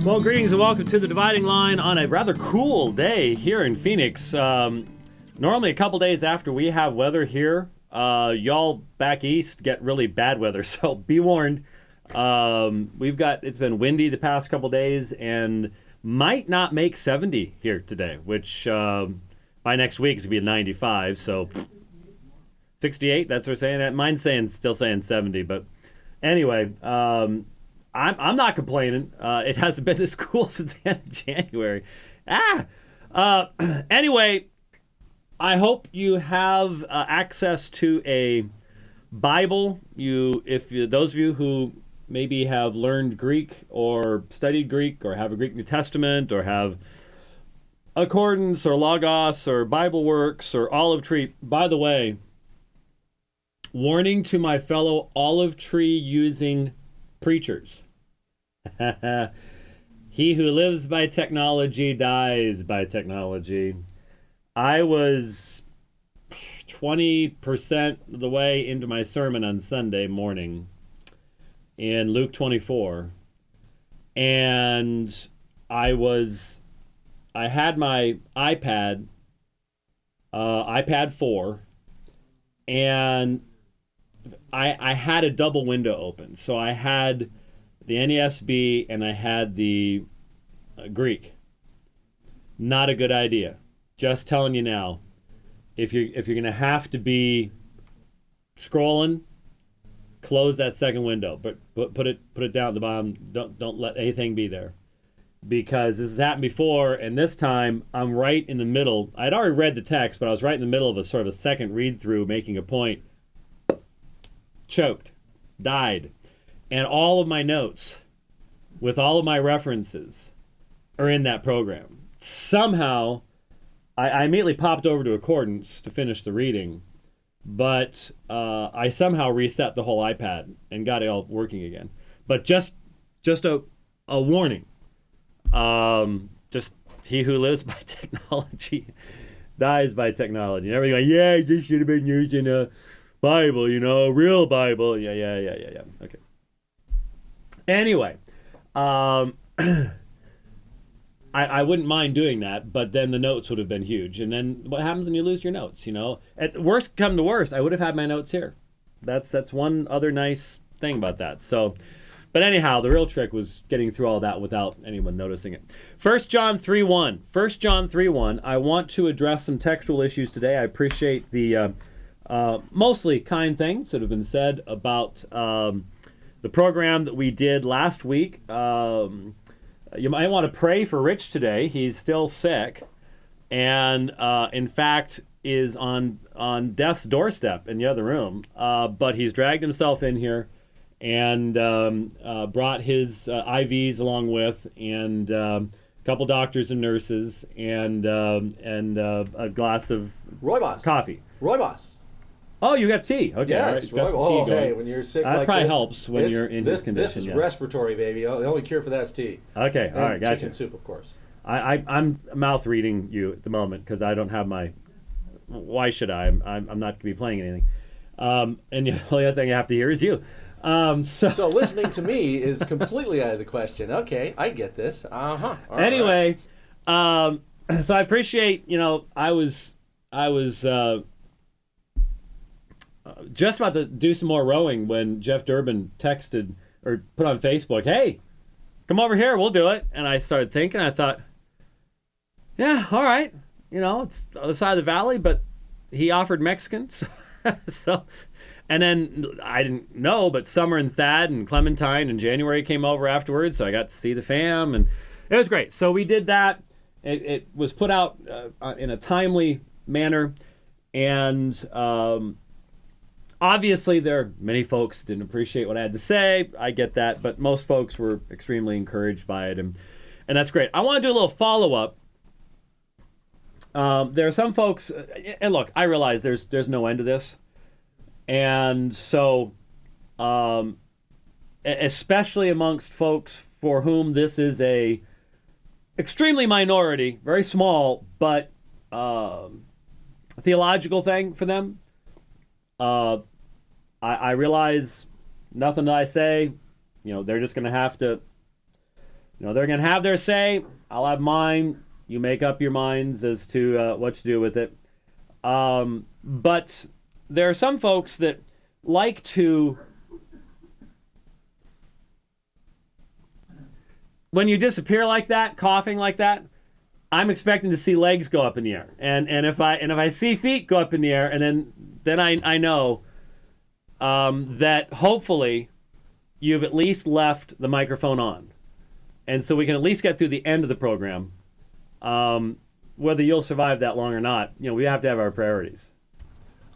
Well, greetings and welcome to the Dividing Line on a rather cool day here in Phoenix. Normally a couple days after we have weather here, y'all back east get really bad weather, so be warned. It's been windy the past couple days and might not make 70 here today, which by next week is going to be 95, so 68, that's what we're saying. Mine's still saying 70, but anyway, I'm not complaining. It hasn't been this cool since the end of January. Anyway, I hope you have access to a Bible. Those of you who maybe have learned Greek or studied Greek or have a Greek New Testament or have Accordance or Logos or Bible Works or Olive Tree. By the way, warning to my fellow olive tree using preachers. He who lives by technology dies by technology. I was 20% of the way into my sermon on Sunday morning in Luke 24, and I had my iPad 4, and I had a double window open. So I had the NESB and I had the Greek. Not a good idea. Just telling you now. If you're going to have to be scrolling, close that second window, but put it down at the bottom. Don't let anything be there, because this has happened before, and this time I'm right in the middle. I'd already read the text, but I was right in the middle of a sort of a second read through, making a point. Choked, died, and all of my notes with all of my references are in that program. Somehow, I immediately popped over to Accordance to finish the reading, but I somehow reset the whole iPad and got it all working again. But just a warning. Just he who lives by technology dies by technology. And everybody going, yeah, you should have been using a Bible, a real Bible. Yeah. Okay. Anyway, I wouldn't mind doing that, but then the notes would have been huge. And then what happens when you lose your notes? At worst come to worst, I would have had my notes here. That's one other nice thing about that. So, but anyhow, the real trick was getting through all that without anyone noticing it. 1 John 3:1. 1 John 3:1. I want to address some textual issues today. I appreciate the mostly kind things that have been said about the program that we did last week. You might want to pray for Rich today. He's still sick, and in fact is on death's doorstep in the other room. But he's dragged himself in here and brought his IVs along with, and a couple doctors and nurses, and a glass of Rooibos coffee. Rooibos. Oh, you got tea. Okay. Yes. Right. Hey, when you're sick that like probably this, helps when you're in this condition. This is respiratory, baby. The only cure for that is tea. Okay. And all right. Gotcha. chicken soup, of course. I'm mouth reading you at the moment because I don't have my. Why should I? I'm not going to be playing anything. And the only other thing I have to hear is you. So listening to me is completely out of the question. Okay, I get this. Anyway, right. So I appreciate. I was just about to do some more rowing when Jeff Durbin texted or put on Facebook, "Hey, come over here, we'll do it." And I started thinking, I thought, yeah, all right. It's on the side of the valley, but he offered Mexicans. So, and then I didn't know, but Summer and Thad and Clementine and January came over afterwards, so I got to see the fam, and it was great. So we did that. It was put out in a timely manner, and obviously, there are many folks who didn't appreciate what I had to say. I get that, but most folks were extremely encouraged by it, and that's great. I want to do a little follow-up. There are some folks, and look, I realize there's no end to this, and so, especially amongst folks for whom this is a extremely minority, very small, but theological thing for them. I realize nothing that I say, they're just going to have to They're going to have their say. I'll have mine. You make up your minds as to what to do with it. But there are some folks that like to, when you disappear like that, coughing like that, I'm expecting to see legs go up in the air, and if I see feet go up in the air, and then I know that hopefully you've at least left the microphone on, and so we can at least get through the end of the program. Whether you'll survive that long or not, we have to have our priorities.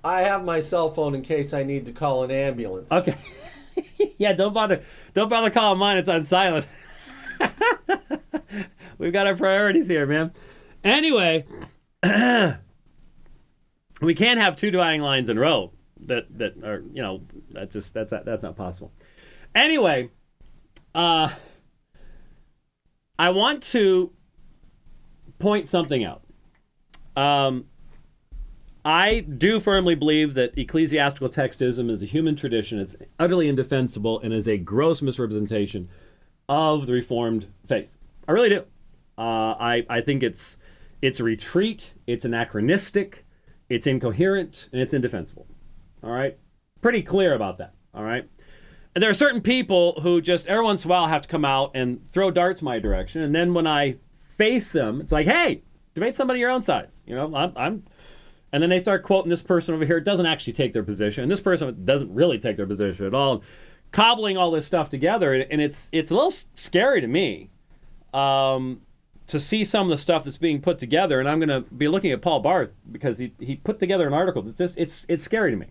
I have my cell phone in case I need to call an ambulance. Okay. Yeah, don't bother calling mine. It's on silent. We've got our priorities here, man. Anyway, we can't have two dividing lines in a row that are, that's not possible. Anyway, I want to point something out. I do firmly believe that ecclesiastical textism is a human tradition. It's utterly indefensible and is a gross misrepresentation of the Reformed faith. I really do. I think it's a retreat, it's anachronistic, it's incoherent, and it's indefensible. All right? Pretty clear about that. All right? And there are certain people who just every once in a while have to come out and throw darts my direction, and then when I face them, it's like, hey, debate somebody your own size. I'm and then they start quoting this person over here. It doesn't actually take their position, and this person doesn't really take their position at all, cobbling all this stuff together, and it's a little scary to me. To see some of the stuff that's being put together, and I'm going to be looking at Paul Barth because he put together an article. It's scary to me.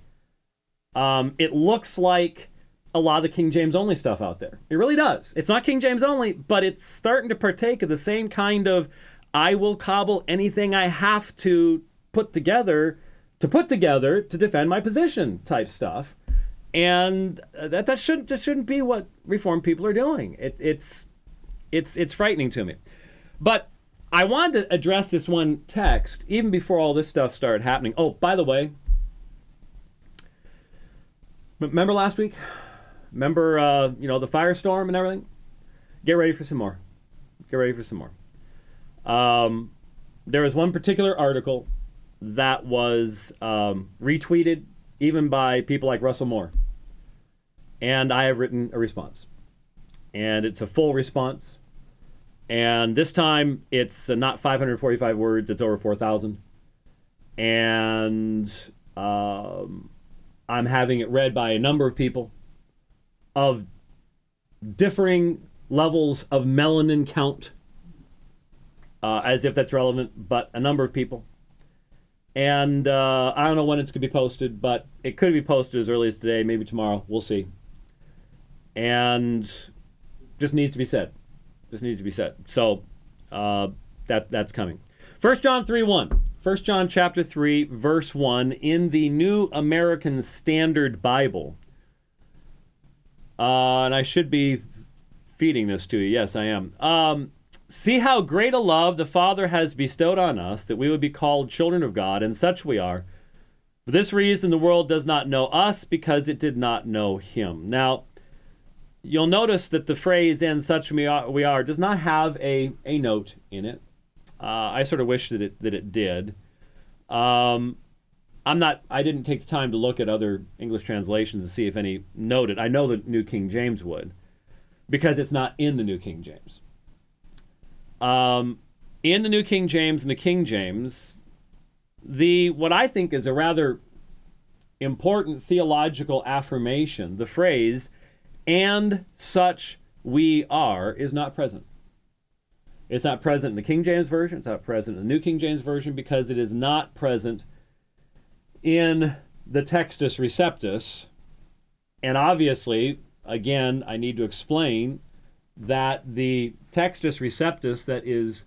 It looks like a lot of the King James only stuff out there. It really does. It's not King James only, but it's starting to partake of the same kind of I will cobble anything I have to put together to defend my position type stuff, and that shouldn't be what Reformed people are doing. It's frightening to me. But I wanted to address this one text even before all this stuff started happening. Oh, by the way, remember last week? Remember, the firestorm and everything? Get ready for some more. There was one particular article that was retweeted even by people like Russell Moore. And I have written a response. And it's a full response. And this time, it's not 545 words, it's over 4,000. And I'm having it read by a number of people of differing levels of melanin count, as if that's relevant, but a number of people. And I don't know when it's going to be posted, but it could be posted as early as today, maybe tomorrow. We'll see. And just needs to be said. So that's coming. 1 John 3:1. 1 John chapter 3, verse 1 in the New American Standard Bible. And I should be feeding this to you. Yes, I am. See how great a love the Father has bestowed on us, that we would be called children of God, and such we are. For this reason the world does not know us, because it did not know him. Now, you'll notice that the phrase "and such we are" does not have a note in it. I sort of wish that it did. I didn't take the time to look at other English translations to see if any noted. I know the New King James would, because it's not in the New King James. In the New King James and the King James, what I think is a rather important theological affirmation, the phrase "and such we are" is not present. It's not present in the King James Version. It's not present in the New King James Version, because it is not present in the Textus Receptus. And obviously, again, I need to explain that the Textus Receptus that is,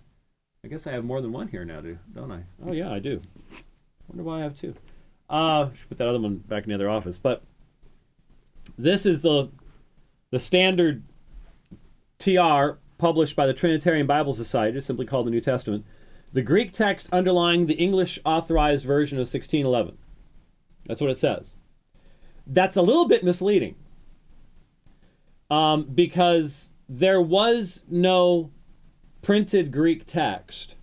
I guess I have more than one here now, don't I? Oh, yeah, I do. Wonder why I have two. Should put that other one back in the other office. But this is the standard TR published by the Trinitarian Bible Society, simply called the New Testament. The Greek text underlying the English authorized version of 1611. That's what it says. That's a little bit misleading, because there was no printed Greek text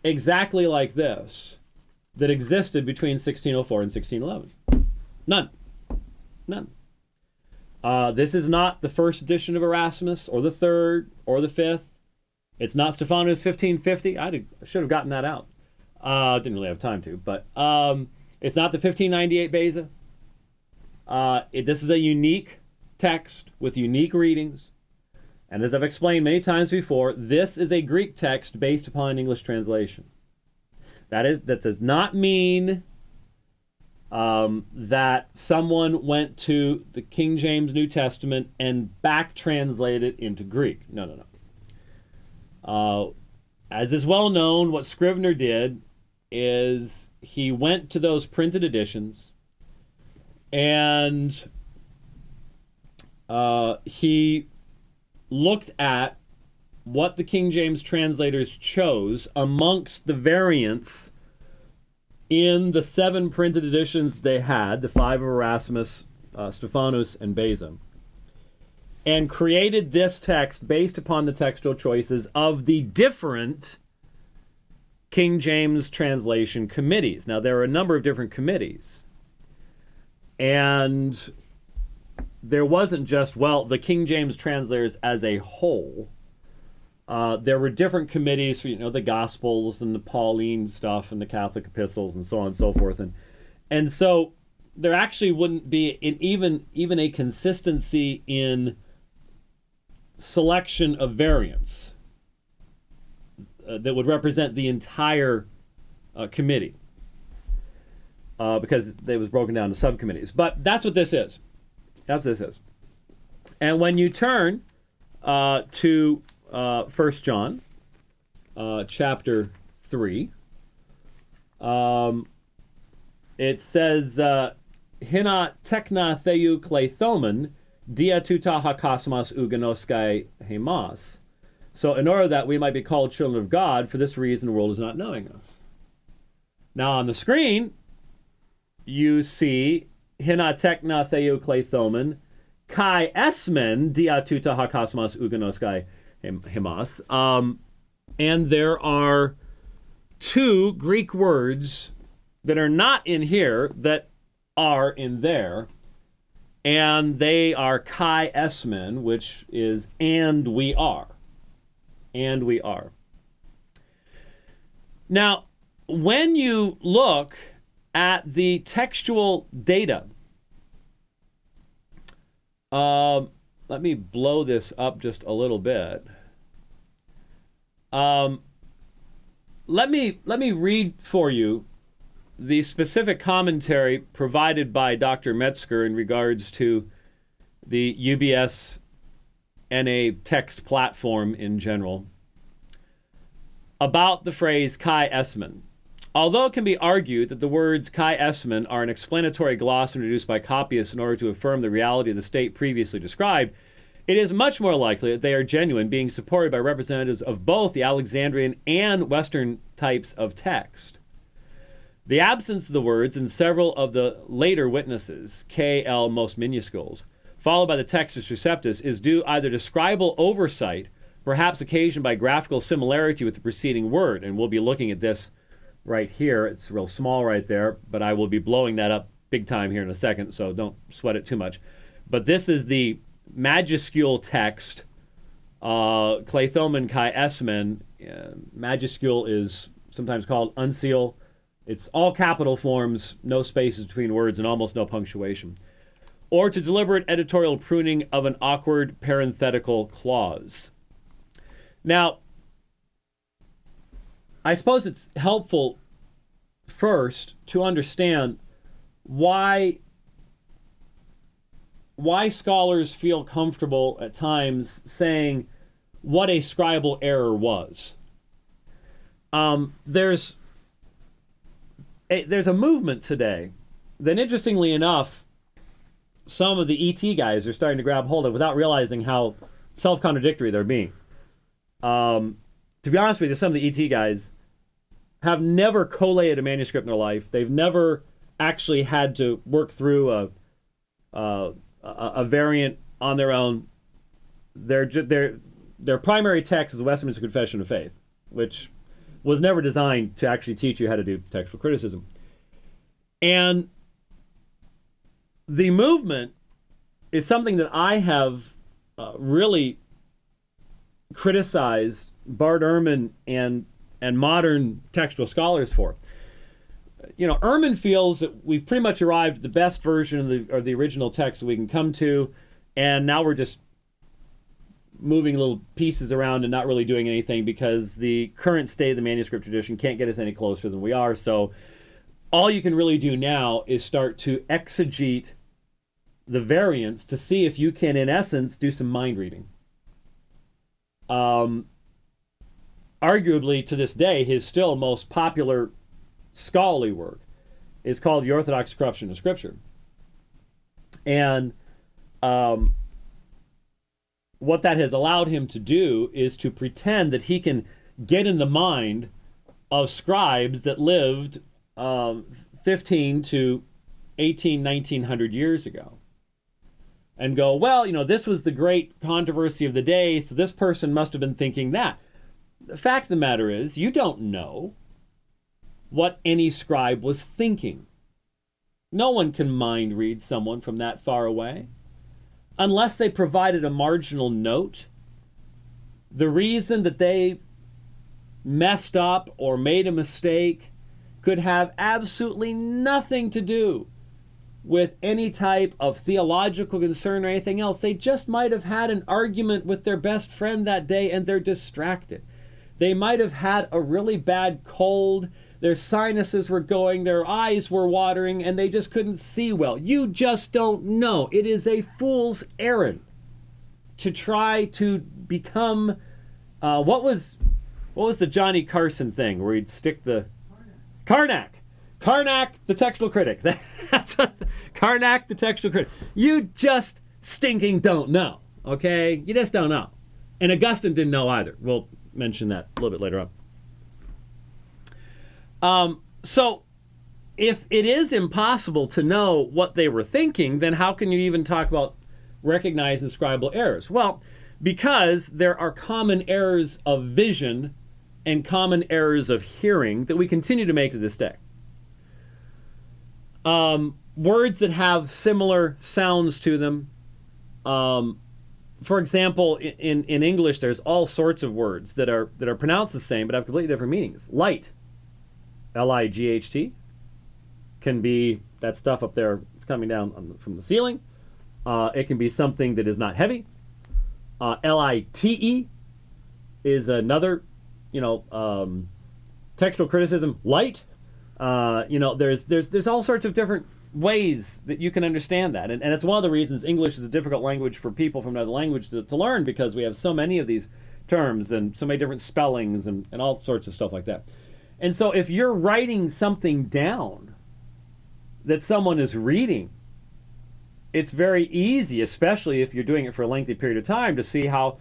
exactly like this that existed between 1604 and 1611. None. This is not the first edition of Erasmus, or the third, or the fifth. It's not Stephanus 1550. I should have gotten that out. Didn't really have time to, but it's not the 1598 Beza. This is a unique text with unique readings. And as I've explained many times before, this is a Greek text based upon an English translation. That does not mean that someone went to the King James New Testament and back translated it into Greek. No. As is well known, what Scrivener did is he went to those printed editions and he looked at what the King James translators chose amongst the variants in the 7 printed editions they had, the 5 of Erasmus, Stephanus, and Beza, and created this text based upon the textual choices of the different King James translation committees. Now, there are a number of different committees, and there wasn't just, the King James translators as a whole. There were different committees for, the Gospels and the Pauline stuff and the Catholic epistles and so on and so forth. And so there actually wouldn't be even a consistency in selection of variants that would represent the entire committee, because it was broken down to subcommittees. But that's what this is. That's what this is. And when you turn to 1 John chapter 3, it says, Hina tekna theou kleithomen dia tuta hakasmas uganoskai hemas. So in order that we might be called children of God, for this reason the world is not knowing us. Now on the screen, you see Hina tekna theou kleithomen kai esmen dia tuta hakasmas uganoskai hemas. And there are 2 Greek words that are not in here that are in there. And they are kai esmen, which is and we are. And we are. Now, when you look at the textual data, let me blow this up just a little bit. Let me read for you the specific commentary provided by Dr. Metzger in regards to the UBS NA text platform in general about the phrase kai esmen. Although it can be argued that the words kai esmen are an explanatory gloss introduced by copyists in order to affirm the reality of the state previously described, it is much more likely that they are genuine, being supported by representatives of both the Alexandrian and Western types of text. The absence of the words in several of the later witnesses, KL most minuscules, followed by the Textus Receptus, is due either to scribal oversight, perhaps occasioned by graphical similarity with the preceding word, and we'll be looking at this right here. It's real small right there, but I will be blowing that up big time here in a second, so don't sweat it too much. But this is the majuscule text, Kleithomen kai esmen. Majuscule is sometimes called uncial. It's all capital forms, no spaces between words, and almost no punctuation. Or to deliberate editorial pruning of an awkward parenthetical clause. Now, I suppose it's helpful first to understand why scholars feel comfortable at times saying what a scribal error was. There's a movement today that, interestingly enough, some of the ET guys are starting to grab hold of without realizing how self-contradictory they're being. To be honest with you, some of the ET guys have never collated a manuscript in their life. They've never actually had to work through a variant on their own. their primary text is the Westminster Confession of Faith, which was never designed to actually teach you how to do textual criticism. And the movement is something that I have really criticized Bart Ehrman and modern textual scholars for. Ehrman feels that we've pretty much arrived at the best version of the original text that we can come to, and now we're just moving little pieces around and not really doing anything because the current state of the manuscript tradition can't get us any closer than we are. So all you can really do now is start to exegete the variants to see if you can, in essence, do some mind reading. Arguably, to this day, his still most popular scholarly work is called The Orthodox Corruption of Scripture. And what that has allowed him to do is to pretend that he can get in the mind of scribes that lived 15 to 1900 years ago. And go, well, this was the great controversy of the day, so this person must have been thinking that. The fact of the matter is, you don't know what any scribe was thinking. No one can mind read someone from that far away. Unless they provided a marginal note, the reason that they messed up or made a mistake could have absolutely nothing to do with any type of theological concern or anything else. They just might have had an argument with their best friend that day and they're distracted. They might have had a really bad cold, their sinuses were going, their eyes were watering, and they just couldn't see well. You just don't know. It is a fool's errand to try to become, what was the Johnny Carson thing where he'd stick the... Karnak, the textual critic. That's Karnak, the textual critic. You just stinking don't know, okay? You just don't know. And Augustine didn't know either. We'll mention that a little bit later on. So if it is impossible to know what they were thinking, then how can you even talk about recognizing scribal errors? Well, because there are common errors of vision and common errors of hearing that we continue to make to this day. Words that have similar sounds to them. For example, in English, there's all sorts of words that are pronounced the same but have completely different meanings. Light, L-I-G-H-T, can be that stuff up there. It's coming down from the ceiling. It can be something that is not heavy. L-I-T-E is another, textual criticism. Light. There's all sorts of different ways that you can understand that. And it's one of the reasons English is a difficult language for people from another language to learn, because we have so many of these terms and so many different spellings and all sorts of stuff like that. And so if you're writing something down that someone is reading, it's very easy, especially if you're doing it for a lengthy period of time, to see how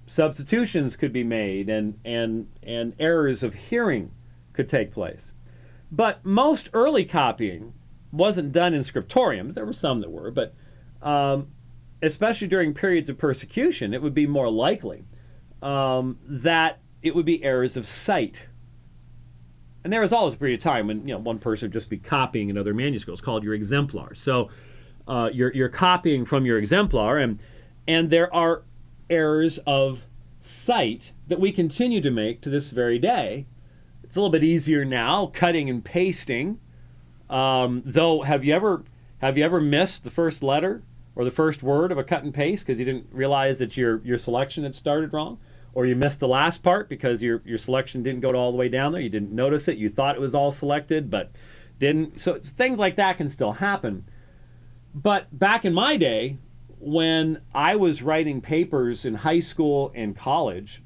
substitutions could be made and errors of hearing could take place. But most early copying wasn't done in scriptoriums. There were some that were, but especially during periods of persecution, it would be more likely that it would be errors of sight. And there was always a period of time when one person would just be copying another manuscript. It's called your exemplar. So you're copying from your exemplar, and there are errors of sight that we continue to make to this very day. It's a little bit easier now, cutting and pasting. Though, have you ever missed the first letter or the first word of a cut and paste because you didn't realize that your selection had started wrong? Or you missed the last part because your selection didn't go all the way down there. You didn't notice it. You thought it was all selected, but didn't. So things like that can still happen. But back in my day, when I was writing papers in high school and college,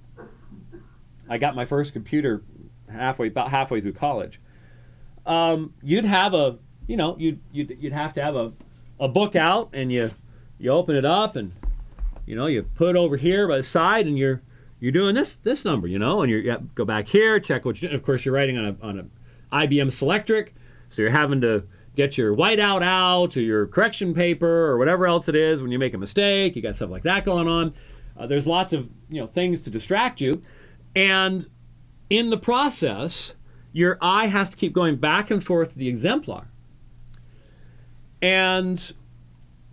I got my first computer about halfway through college. You'd have you'd have to have a book out, and you open it up, and you put it over here by the side, and you're doing this number, and you go back here, check what you're doing. Of course, you're writing on an IBM Selectric, so you're having to get your whiteout out or your correction paper or whatever else it is when you make a mistake. You got stuff like that going on. There's lots of things to distract you, and in the process, your eye has to keep going back and forth to the exemplar. And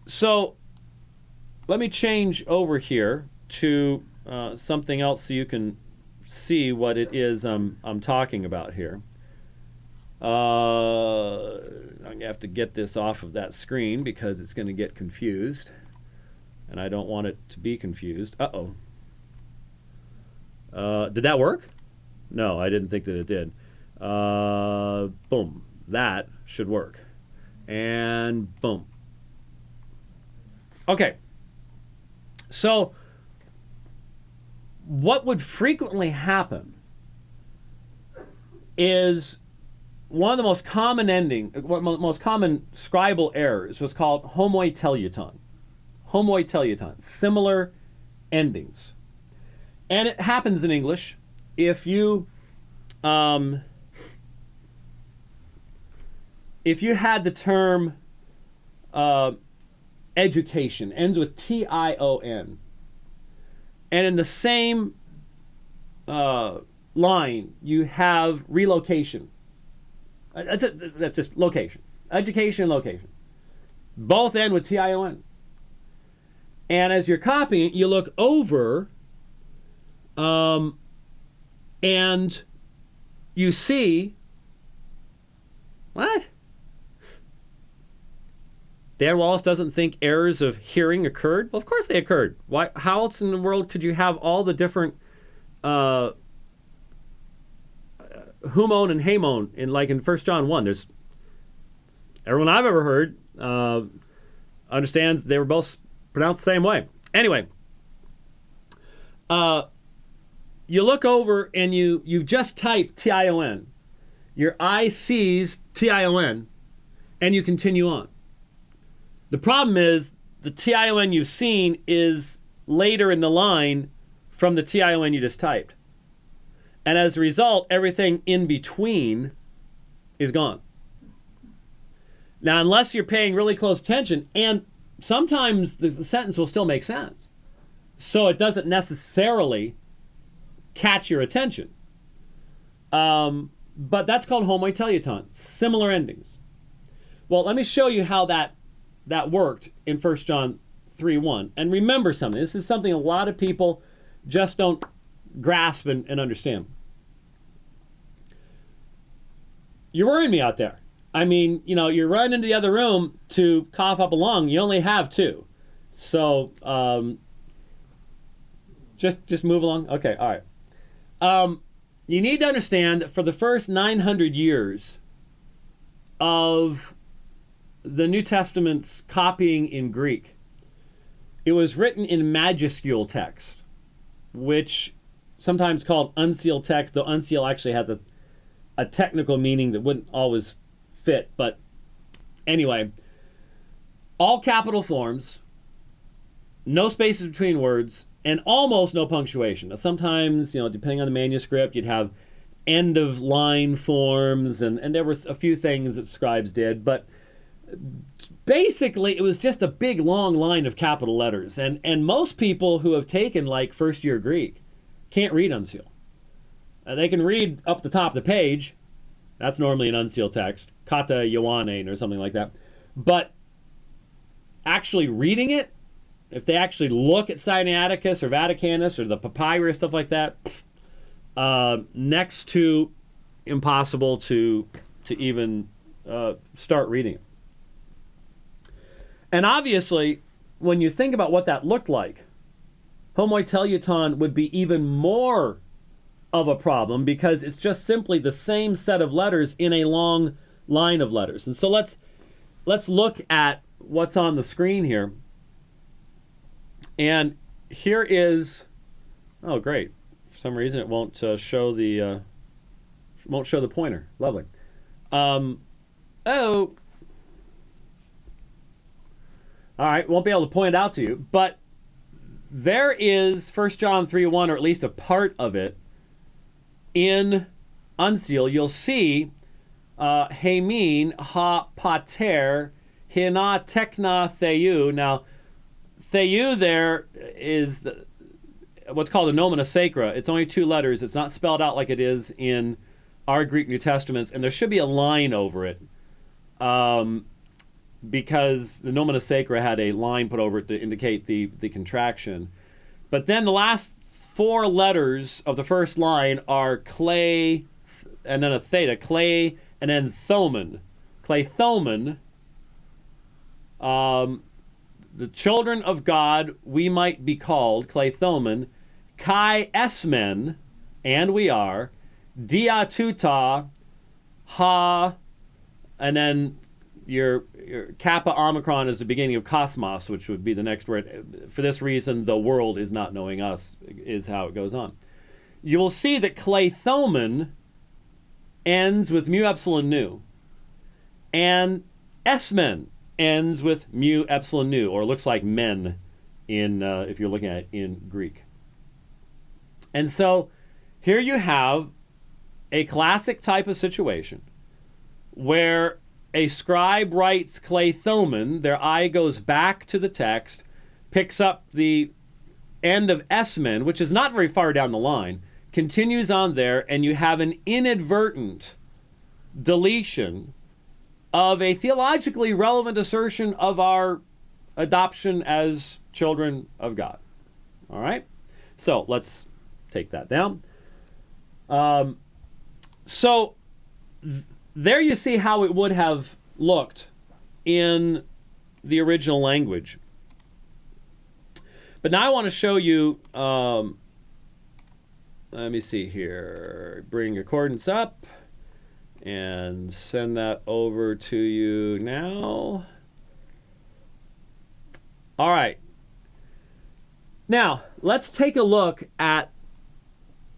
so let me change over here to something else so you can see what it is I'm talking about here. I'm going to have to get this off of that screen because it's going to get confused. And I don't want it to be confused. Uh-oh. Did that work? No, I didn't think that it did. Boom. That should work. And boom. Okay. So, what would frequently happen is one of the most common most common scribal errors was called homoiteleuton. Homoiteleuton, similar endings. And it happens in English. If you had the term education, ends with T-I-O-N, and in the same line you have relocation. That's just location. Education and location. Both end with T-I-O-N. And as you're copying, you look over and you see, what? Dan Wallace doesn't think errors of hearing occurred? Well, of course they occurred. Why? How else in the world could you have all the different humon and hamon in 1 John 1? There's everyone I've ever heard understands they were both pronounced the same way. Anyway, you look over and you've just typed T-I-O-N. Your eye sees T-I-O-N, and you continue on. The problem is the T-I-O-N you've seen is later in the line from the T-I-O-N you just typed. And as a result, everything in between is gone. Now, unless you're paying really close attention, and sometimes the sentence will still make sense, so it doesn't necessarily catch your attention. But that's called homoiteleuton, similar endings. Well, let me show you how that worked in 1 John 3:1. And remember something. This is something a lot of people just don't grasp and understand. You're worrying me out there. I mean, you're running into the other room to cough up a lung. You only have 2. So, just move along. Okay, all right. You need to understand that for the first 900 years of the New Testament's copying in Greek, it was written in majuscule text, which sometimes called unsealed text, though unsealed actually has a technical meaning that wouldn't always fit. But anyway, all capital forms, no spaces between words, and almost no punctuation. Now, sometimes, depending on the manuscript, you'd have end-of-line forms, and there were a few things that scribes did, but basically it was just a big, long line of capital letters. And most people who have taken, first-year Greek can't read unsealed. They can read up the top of the page. That's normally an unsealed text. Kata Ioannein or something like that. But actually reading it, if they actually look at Sinaiticus or Vaticanus or the papyrus, stuff like that, next to impossible to even start reading it. And obviously, when you think about what that looked like, homoiteleuton would be even more of a problem because it's just simply the same set of letters in a long line of letters. And so let's look at what's on the screen here. And here is, oh great, for some reason it won't show the pointer. Lovely. All right, won't be able to point it out to you, but there is 1 John 3:1, or at least a part of it, in unseal. You'll see hemin ha pater hina tekna theou. Now, theou there is what's called a nomina sacra. It's only 2 letters. It's not spelled out like it is in our Greek New Testaments, and there should be a line over it, because the nomina sacra had a line put over it to indicate the contraction. But then the last 4 letters of the first line are clay, and then a theta, clay, and then thomen. Claythomen, the children of God, we might be called, claythomen, kai esmen, and we are, diatuta, ha, and then your kappa omicron is the beginning of cosmos, which would be the next word. For this reason, the world is not knowing us, is how it goes on. You will see that claythomen ends with mu epsilon nu, and esmen ends with mu epsilon nu, or looks like men in if you're looking at it in Greek. And so here you have a classic type of situation where a scribe writes claythomen, their eye goes back to the text, picks up the end of esmen, which is not very far down the line, continues on there, and you have an inadvertent deletion of a theologically relevant assertion of our adoption as children of God. All right? So let's take that down. There you see how it would have looked in the original language. But now I want to show you, let me see here, bring accordance up and send that over to you now. All right. Now, let's take a look at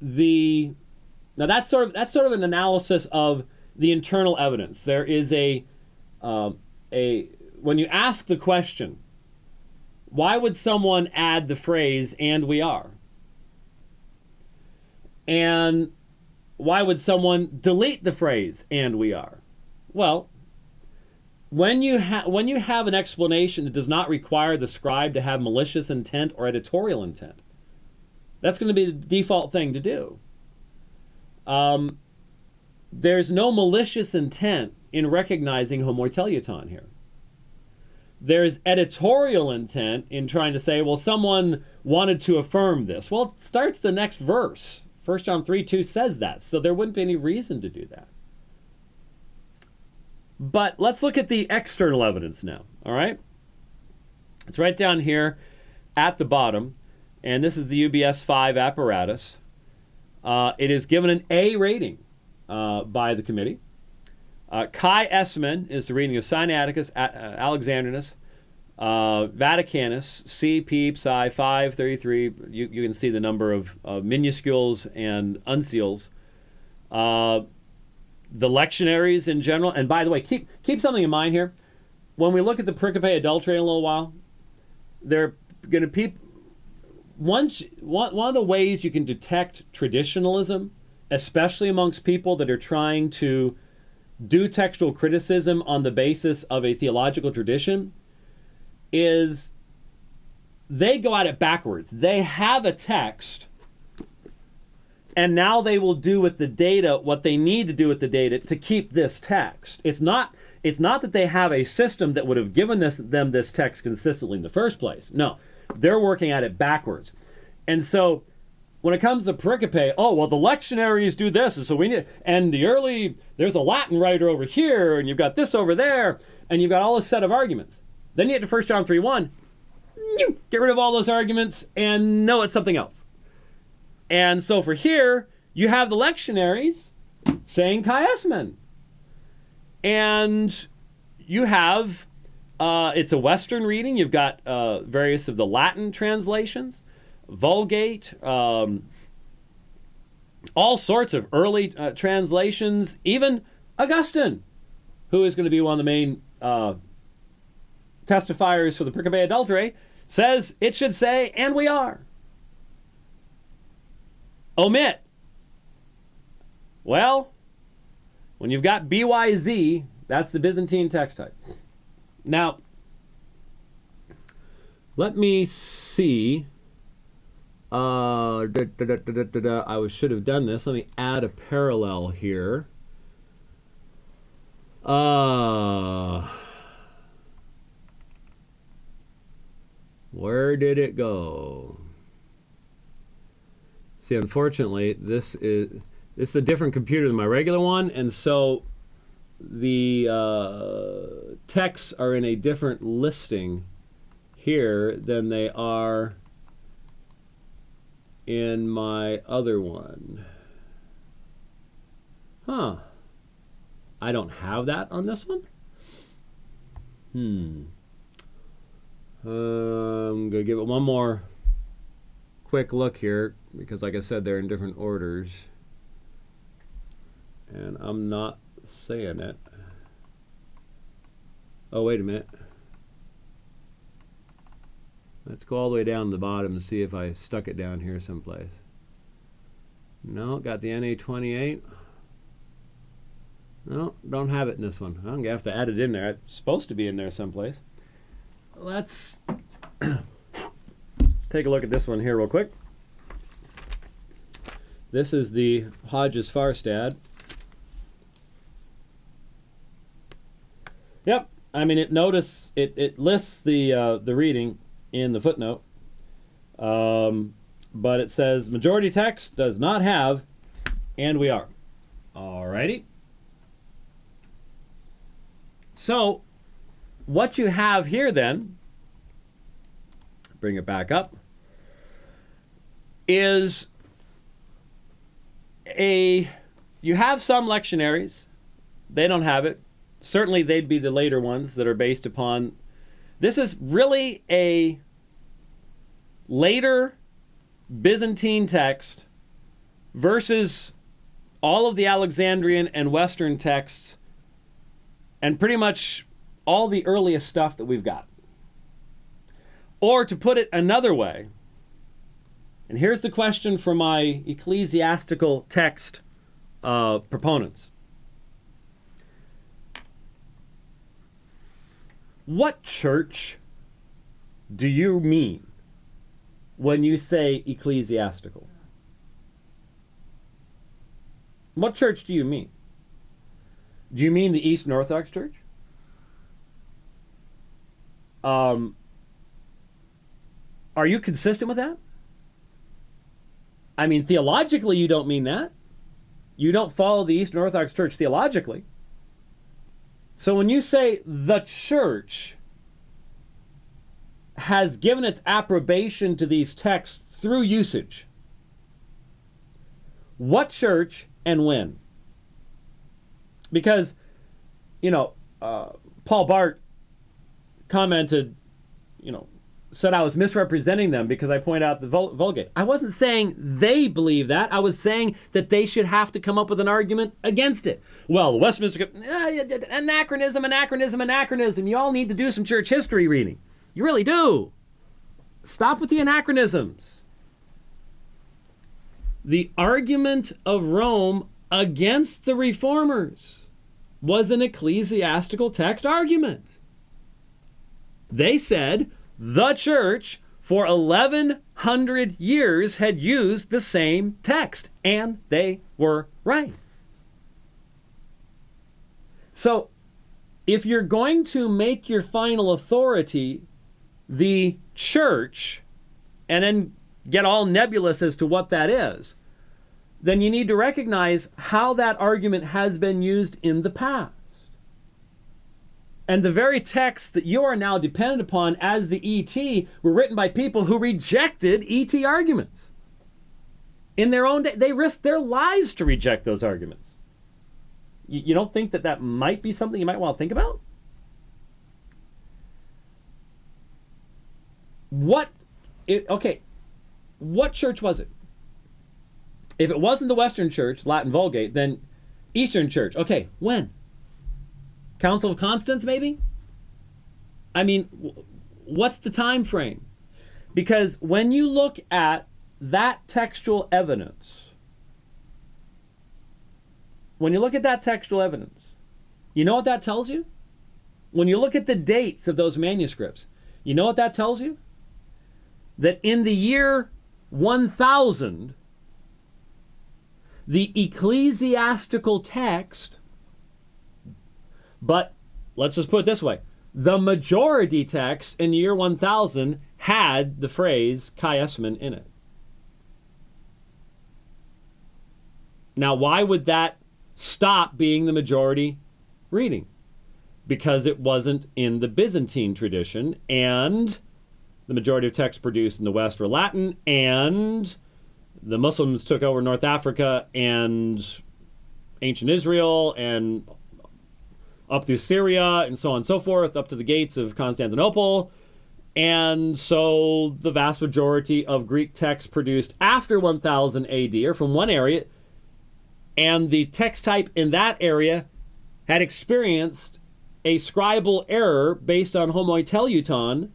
that's sort of an analysis of the internal evidence. There is when you ask the question, why would someone add the phrase "and we are"? And why would someone delete the phrase "and we are"? Well, when you have an explanation that does not require the scribe to have malicious intent or editorial intent, that's going to be the default thing to do. There's no malicious intent in recognizing homoteleuton here. There's editorial intent in trying to say, well, someone wanted to affirm this. Well, it starts the next verse. 1 John 3:2 says that, so there wouldn't be any reason to do that. But let's look at the external evidence now, all right? It's right down here at the bottom, and this is the UBS 5 apparatus. It is given an A rating by the committee. Kai Esmen is the reading of Sinaiticus, Alexandrinus, Vaticanus, CP, Psi 533. You can see the number of minuscules and uncials. The lectionaries in general. And by the way, keep something in mind here. When we look at the Pericope Adulterae in a little while, they're going to one of the ways you can detect traditionalism, especially amongst people that are trying to do textual criticism on the basis of a theological tradition, is they go at it backwards. They have a text, and now they will do with the data what they need to do with the data to keep this text. It's not that they have a system that would have given them this text consistently in the first place. No, they're working at it backwards. And so when it comes to pericope, oh, well, the lectionaries do this, and so we need, and there's a Latin writer over here, and you've got this over there, and you've got all this set of arguments. Then you get to 1 John 3:1, get rid of all those arguments, and no, it's something else. And so for here, you have the lectionaries saying Kai Esmen. And you have, it's a Western reading. You've got various of the Latin translations, Vulgate, all sorts of early translations, even Augustine, who is going to be one of the main testifiers for the Pericope Adulterae, says it should say, and we are. Omit. Well, when you've got BYZ, that's the Byzantine text type. Now, let me see Should have done this. Let me add a parallel here. Where did it go? See, unfortunately, this is a different computer than my regular one, and so the texts are in a different listing here than they are in my other one. Huh. I don't have that on this one? I'm going to give it one more quick look here, because like I said, they're in different orders. And I'm not saying it. Oh, wait a minute. Let's go all the way down to the bottom and see if I stuck it down here someplace. No, got the NA28. No, don't have it in this one. I'm going to have to add it in there. It's supposed to be in there someplace. Let's take a look at this one here real quick. This is the Hodges Farstad. Yep, I mean, it lists the reading in the footnote, but it says majority text does not have, and we are. Alrighty. So, what you have here then, bring it back up, is you have some lectionaries. They don't have it. Certainly they'd be the later ones that are based upon. This is really a later Byzantine text versus all of the Alexandrian and Western texts and pretty much all the earliest stuff that we've got. Or to put it another way, and here's the question for my ecclesiastical text proponents. What church do you mean when you say ecclesiastical? What church do you mean? Do you mean the Eastern Orthodox Church? Are you consistent with that? I mean, theologically, you don't mean that. You don't follow the Eastern Orthodox Church theologically. So when you say the church has given its approbation to these texts through usage, what church and when? Because, Paul Bart commented, said I was misrepresenting them because I point out the Vulgate. I wasn't saying they believe that. I was saying that they should have to come up with an argument against it. Well, the Westminster, anachronism. You all need to do some church history reading. You really do. Stop with the anachronisms. The argument of Rome against the reformers was an ecclesiastical text argument. They said the church for 1,100 years had used the same text, and they were right. So, if you're going to make your final authority the church, and then get all nebulous as to what that is, then you need to recognize how that argument has been used in the past. And the very texts that you are now dependent upon as the ET were written by people who rejected ET arguments. In their own day, they risked their lives to reject those arguments. You don't think that might be something you might want to think about? What church was it? If it wasn't the Western Church, Latin Vulgate, then Eastern Church. Okay, when? Council of Constance, maybe? I mean, what's the time frame? Because when you look at that textual evidence, you know what that tells you? When you look at the dates of those manuscripts, you know what that tells you? That in the year 1000, the Ecclesiastical Text, but let's just put it this way, the majority text in the year 1000 had the phrase chiasmin in it. Now, why would that stop being the majority reading? Because it wasn't in the Byzantine tradition, and the majority of texts produced in the West were Latin, and the Muslims took over North Africa and ancient Israel and up through Syria and so on and so forth, up to the gates of Constantinople. And so the vast majority of Greek texts produced after 1000 AD are from one area, and the text type in that area had experienced a scribal error based on homoteleuton,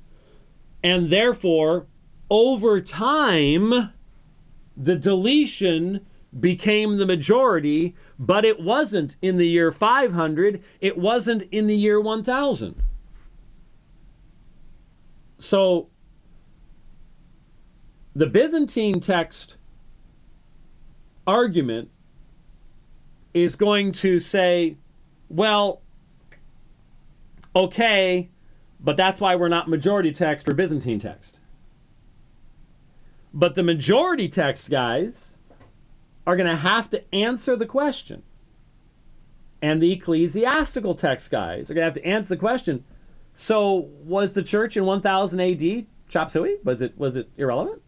and therefore, over time, the deletion became the majority, but it wasn't in the year 500, it wasn't in the year 1000. So, the Byzantine text argument is going to say, well, okay, but that's why we're not majority text or Byzantine text. But the majority text guys are going to have to answer the question. And the ecclesiastical text guys are going to have to answer the question. So was the church in 1000 AD chop suey? Was it irrelevant?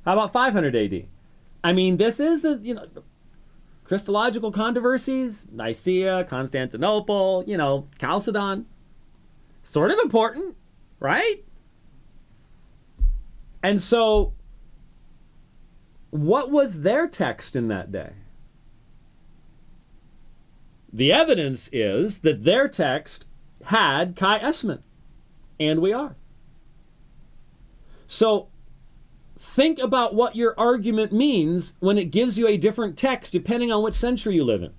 How about 500 AD? I mean, this is Christological controversies, Nicaea, Constantinople, Chalcedon. Sort of important, right? And so, what was their text in that day? The evidence is that their text had chiasmin, and we are. So, think about what your argument means when it gives you a different text depending on which century you live in.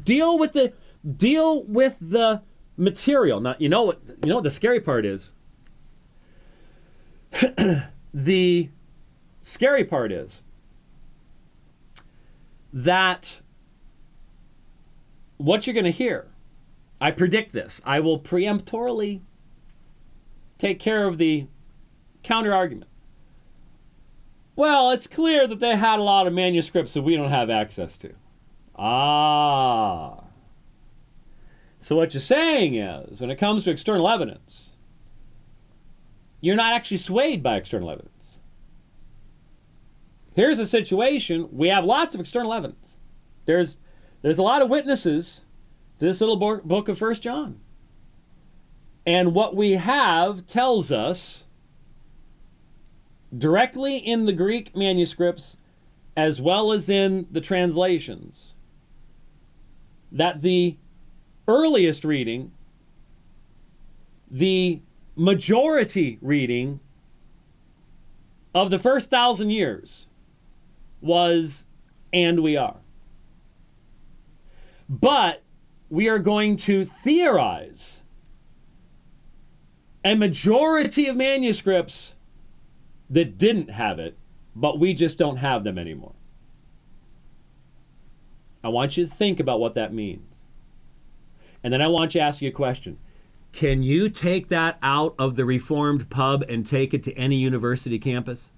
Deal with the material. Now, you know what the scary part is? The scary part is that what you're going to hear, I predict this. I will preemptorily take care of the counter argument. Well, it's clear that they had a lot of manuscripts that we don't have access to. Ah. So what you're saying is, when it comes to external evidence, you're not actually swayed by external evidence. Here's a situation. We have lots of external evidence. There's a lot of witnesses to this little book of 1 John. And what we have tells us directly in the Greek manuscripts as well as in the translations that the earliest reading, the majority reading of the first 1,000 years was, and we are. But we are going to theorize a majority of manuscripts that didn't have it, but we just don't have them anymore. I want you to think about what that means. And then I want you to ask you a question. Can you take that out of the Reformed pub and take it to any university campus?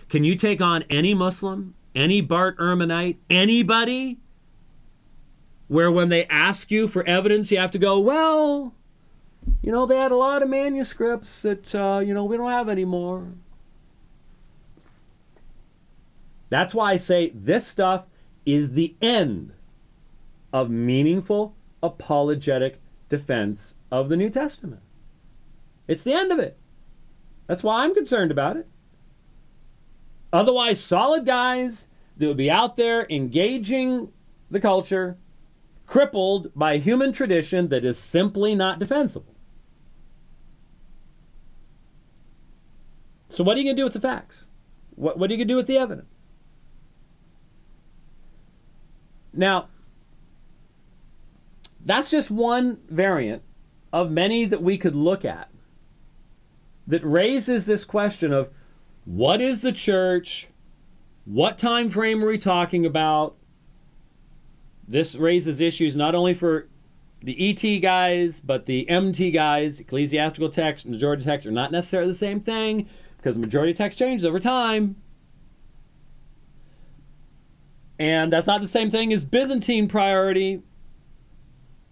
Can you take on any Muslim, any Bart Ehrmanite, anybody, where when they ask you for evidence, you have to go, well, they had a lot of manuscripts that, we don't have anymore. That's why I say this stuff is the end of meaningful apologetic defense of the New Testament. It's the end of it. That's why I'm concerned about it. Otherwise, solid guys that would be out there engaging the culture, crippled by human tradition that is simply not defensible. So what are you going to do with the facts? What are you going to do with the evidence? Now, that's just one variant of many that we could look at that raises this question of what is the church? What time frame are we talking about? This raises issues not only for the ET guys, but the MT guys. Ecclesiastical text, majority text are not necessarily the same thing because majority text changes over time. And that's not the same thing as Byzantine priority,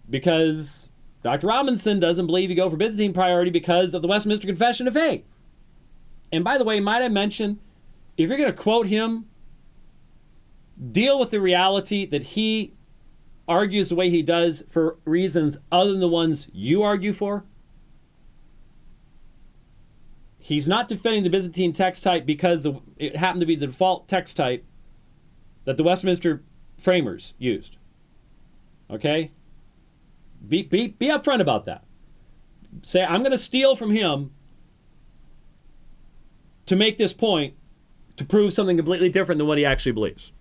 because Dr. Robinson doesn't believe you go for Byzantine priority because of the Westminster Confession of Faith. And by the way, might I mention, if you're going to quote him, deal with the reality that he argues the way he does for reasons other than the ones you argue for. He's not defending the Byzantine text type because it happened to be the default text type that the Westminster framers used. Okay? Be upfront about that. Say, I'm going to steal from him to make this point to prove something completely different than what he actually believes.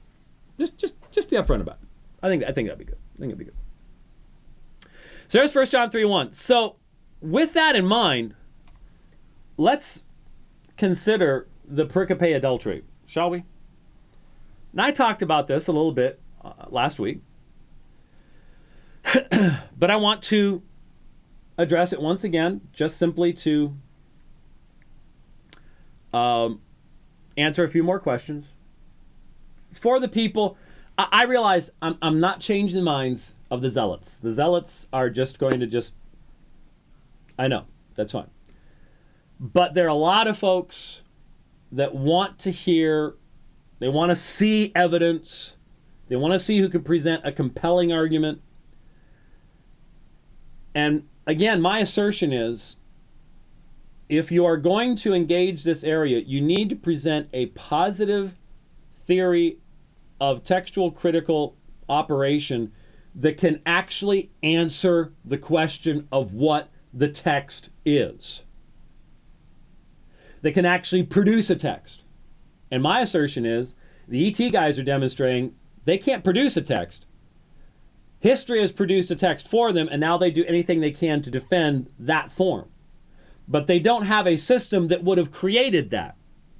Just be upfront about it. I think that'd be good. I think it'd be good. So there's 1 John 3:1. So with that in mind, let's consider the Pericope Adulterae, shall we? And I talked about this a little bit last week, but I want to address it once again, just simply to answer a few more questions. For the people, I realize I'm not changing the minds of the zealots. The zealots are just going to I know, that's fine. But there are a lot of folks that want to hear, they want to see evidence, they want to see who can present a compelling argument. And again, my assertion is, if you are going to engage this area, you need to present a positive theory of textual critical operation that can actually answer the question of what the text is. That can actually produce a text. And my assertion is, the ET guys are demonstrating they can't produce a text. History has produced a text for them, and now they do anything they can to defend that form. But they don't have a system that would have created that.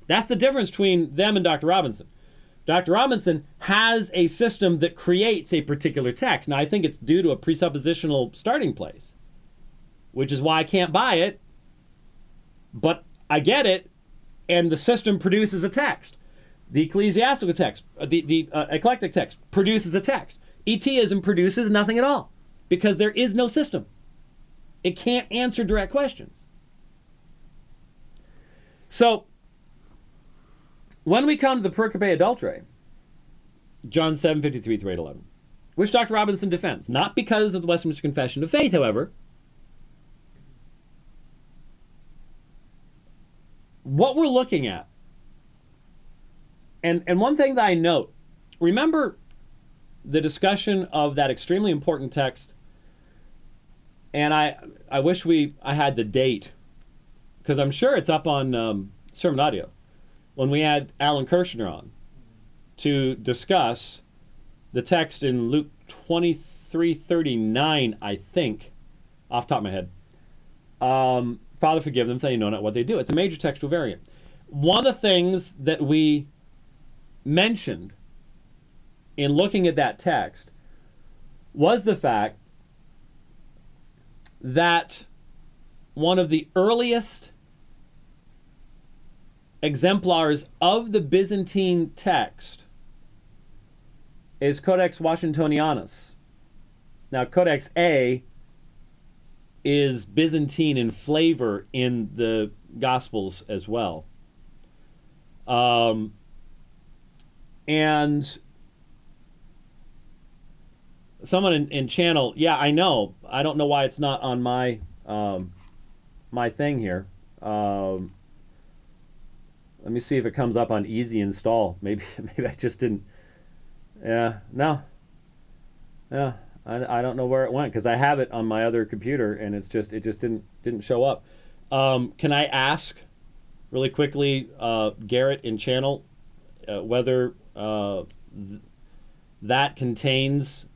That's the difference between them and Dr. Robinson. Dr. Robinson has a system that creates a particular text. Now, I think it's due to a presuppositional starting place, which is why I can't buy it, but I get it, and the system produces a text. The ecclesiastical text, the eclectic text produces a text. ETism produces nothing at all because there is no system. It can't answer direct questions. So, when we come to the Pericope Adulterae, John 7:53 through 8:11, which Dr. Robinson defends, not because of the Westminster Confession of Faith, however, what we're looking at, and one thing that I note, remember the discussion of that extremely important text, and I wish I had the date, because I'm sure it's up on Sermon Audio, when we had Alan Kirshner on to discuss the text in Luke 23:39, I think, off the top of my head. Father, forgive them, they know not what they do. It's a major textual variant. One of the things that we mentioned in looking at that text was the fact that one of the earliest exemplars of the Byzantine text is Codex Washingtonianus. Now, Codex A is Byzantine in flavor in the Gospels as well. And someone in channel, yeah, I know. I don't know why it's not on my my thing here. Let me see if it comes up on easy install. Maybe I just didn't. Yeah, no. Yeah, I don't know where it went because I have it on my other computer and it just didn't show up. Can I ask really quickly, Garrett in channel, whether that contains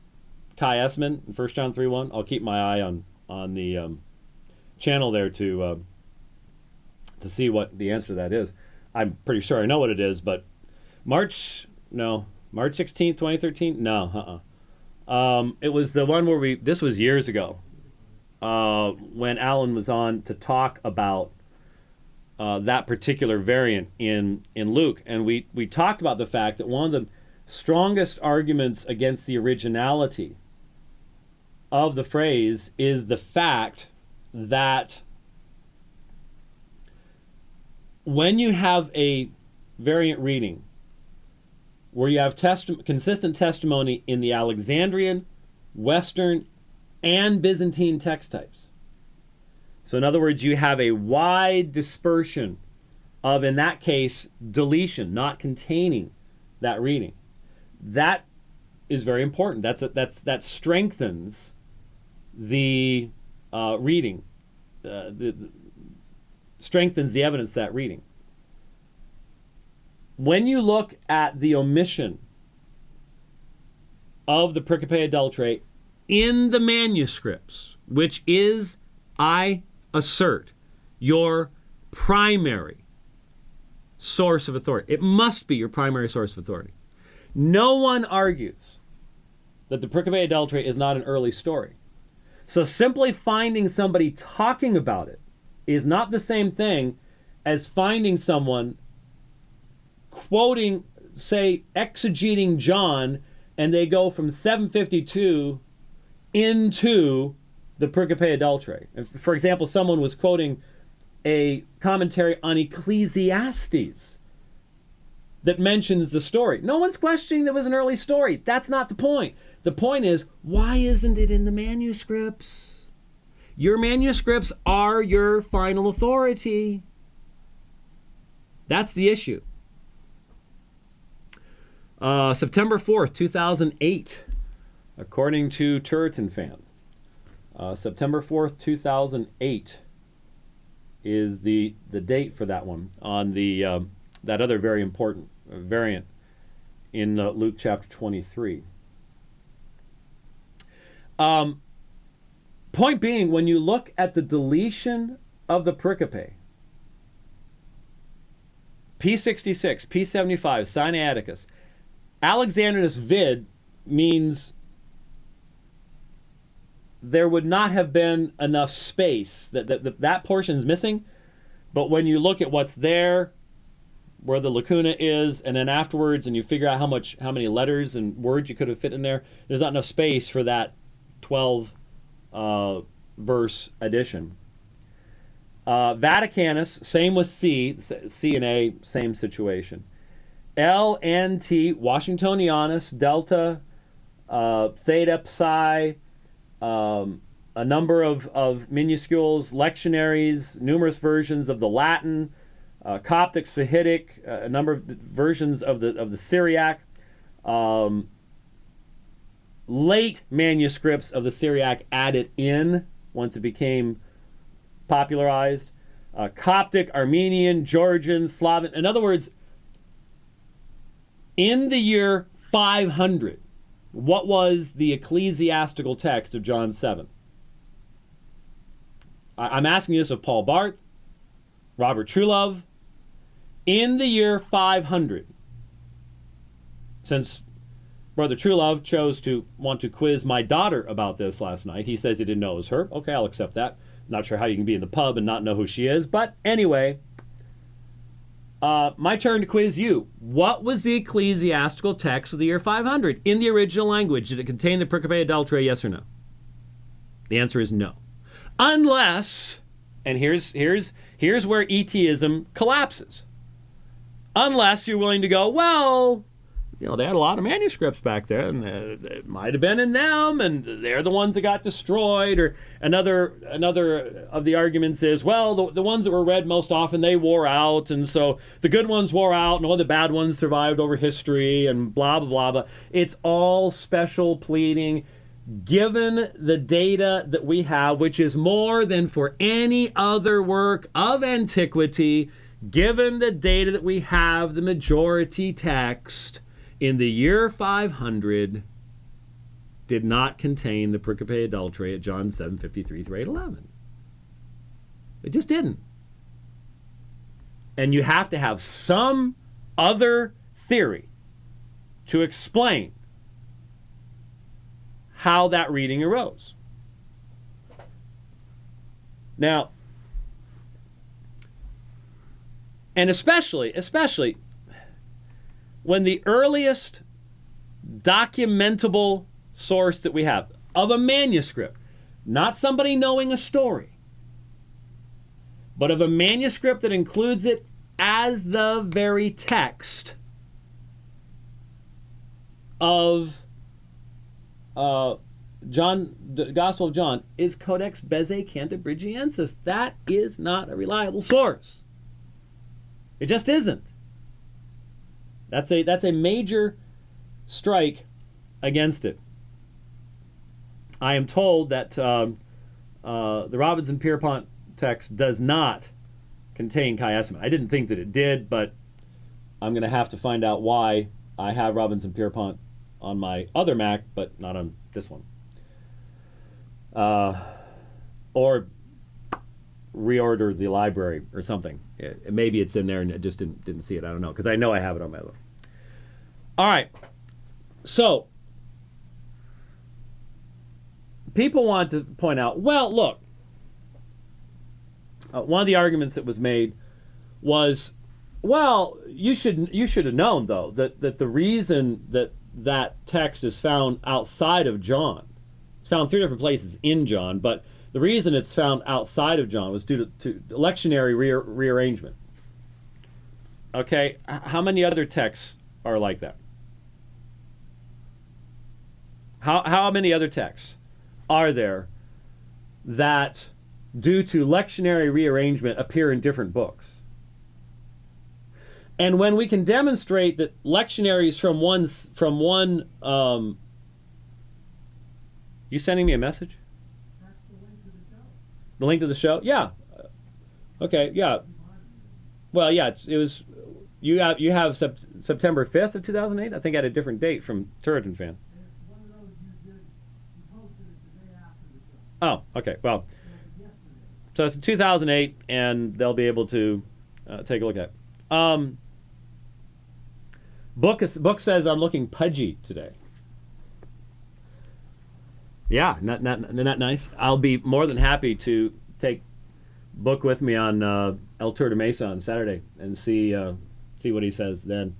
chiasmin in 1 John 3:1? I'll keep my eye on the channel there to to see what the answer to that is. I'm pretty sure I know what it is, but March 16th, 2013? No, it was the one where this was years ago, when Alan was on to talk about that particular variant in Luke. And we talked about the fact that one of the strongest arguments against the originality of the phrase is the fact that when you have a variant reading where you have consistent testimony in the Alexandrian, Western, and Byzantine text types. So in other words, you have a wide dispersion of, in that case, deletion, not containing that reading. That is very important. That strengthens the reading, strengthens the evidence of that reading. When you look at the omission of the Pericope Adulterae in the manuscripts, which is, I assert, your primary source of authority. It must be your primary source of authority. No one argues that the Pericope Adulterae is not an early story. So simply finding somebody talking about it is not the same thing as finding someone quoting, say, exegeting John, and they go from 752 into the Pericope Adulterae. If, for example, someone was quoting a commentary on Ecclesiastes that mentions the story. No one's questioning that it was an early story. That's not the point. The point is, why isn't it in the manuscripts? Your manuscripts are your final authority. That's the issue. September 4th, 2008, according to Turretin Fan. September 4th, 2008 is the date for that one on the that other very important variant in Luke chapter 23. Point being, when you look at the deletion of the pericope, P66, P75, Sinaiticus, Alexandrinus vid means there would not have been enough space. That portion's missing, but when you look at what's there, where the lacuna is, and then afterwards, and you figure out how many letters and words you could have fit in there, there's not enough space for that 12 verse addition. Vaticanus, same with C and A, same situation. L and T, Washingtonianus, Delta, Theta, Psi, a number of minuscules, lectionaries, numerous versions of the Latin, Coptic, Sahidic, a number of versions of the Syriac, late manuscripts of the Syriac added in once it became popularized, Coptic, Armenian, Georgian, Slavic. In other words, in the year 500, what was the ecclesiastical text of John 7? I'm asking this of Paul Barth, Robert Truelove. In the year 500, since Brother Truelove chose to want to quiz my daughter about this last night, he says he didn't know it was her. Okay, I'll accept that. Not sure how you can be in the pub and not know who she is, but anyway, my turn to quiz you. What was the ecclesiastical text of the year 500 in the original language? Did it contain the Pericope Adulterae, yes or no? The answer is no. Unless, and here's where ETism collapses. Unless you're willing to go, well, they had a lot of manuscripts back there, and it might have been in them, and they're the ones that got destroyed. Or another of the arguments is, well, the ones that were read most often, they wore out, and so the good ones wore out, and all the bad ones survived over history, and blah, blah, blah, blah. It's all special pleading. Given the data that we have, which is more than for any other work of antiquity, given the data that we have, the majority text in the year 500 did not contain the Pericope Adulterae at John 7:53 through 8:11. It just didn't. And you have to have some other theory to explain how that reading arose. Now, and especially when the earliest documentable source that we have of a manuscript, not somebody knowing a story, but of a manuscript that includes it as the very text of John, the Gospel of John, is Codex Bezae Cantabrigiensis. That is not a reliable source. It just isn't. That's a major strike against it. I am told that the Robinson Pierpont text does not contain chiasm. I didn't think that it did, but I'm going to have to find out why. I have Robinson Pierpont on my other Mac, but not on this one. Or reorder the library or something. Maybe it's in there and I just didn't see it. I don't know, because I know I have it on my other. All right. So, people want to point out, well, look, one of the arguments that was made was, well, you should have known, though, that the reason that text is found outside of John, it's found 3 different places in John, but the reason it's found outside of John was due to lectionary rearrangement. Okay, how many other texts are like that? How many other texts are there that, due to lectionary rearrangement, appear in different books? And when we can demonstrate that lectionaries from one you sending me a message? That's the link to the show. The link to the show? Yeah. Okay. Yeah. Well, yeah. It was. You have September 5th of 2008. I think I had a different date from Turretin Fan. It's one of those you posted it the day after the show. Oh. Okay. Well. Yesterday. So it's 2008, and they'll be able to take a look at it. Book says I'm looking pudgy today. Yeah, not nice. I'll be more than happy to take Book with me on El Tour de Mesa on Saturday and see what he says then.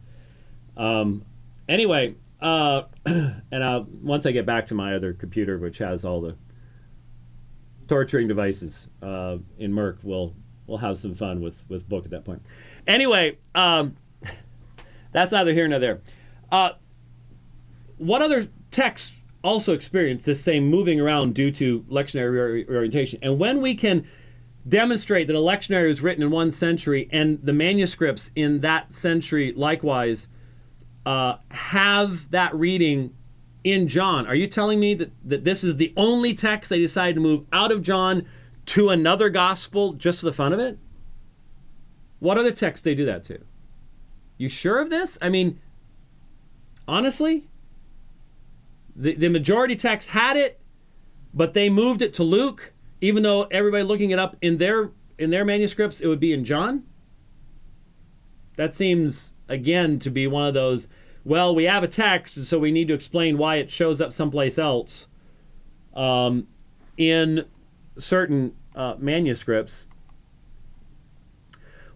Anyway, and once I get back to my other computer, which has all the torturing devices in Merc, we'll have some fun with Book at that point. Anyway, that's neither here nor there. What other texts also experience this same moving around due to lectionary reorientation? And when we can demonstrate that a lectionary was written in one century and the manuscripts in that century likewise have that reading in John, are you telling me that this is the only text they decided to move out of John to another gospel just for the fun of it? What other texts they do that to? You sure of this? I mean, honestly? The majority text had it, but they moved it to Luke, even though everybody looking it up in their manuscripts, it would be in John? That seems, again, to be one of those, well, we have a text, so we need to explain why it shows up someplace else in certain manuscripts.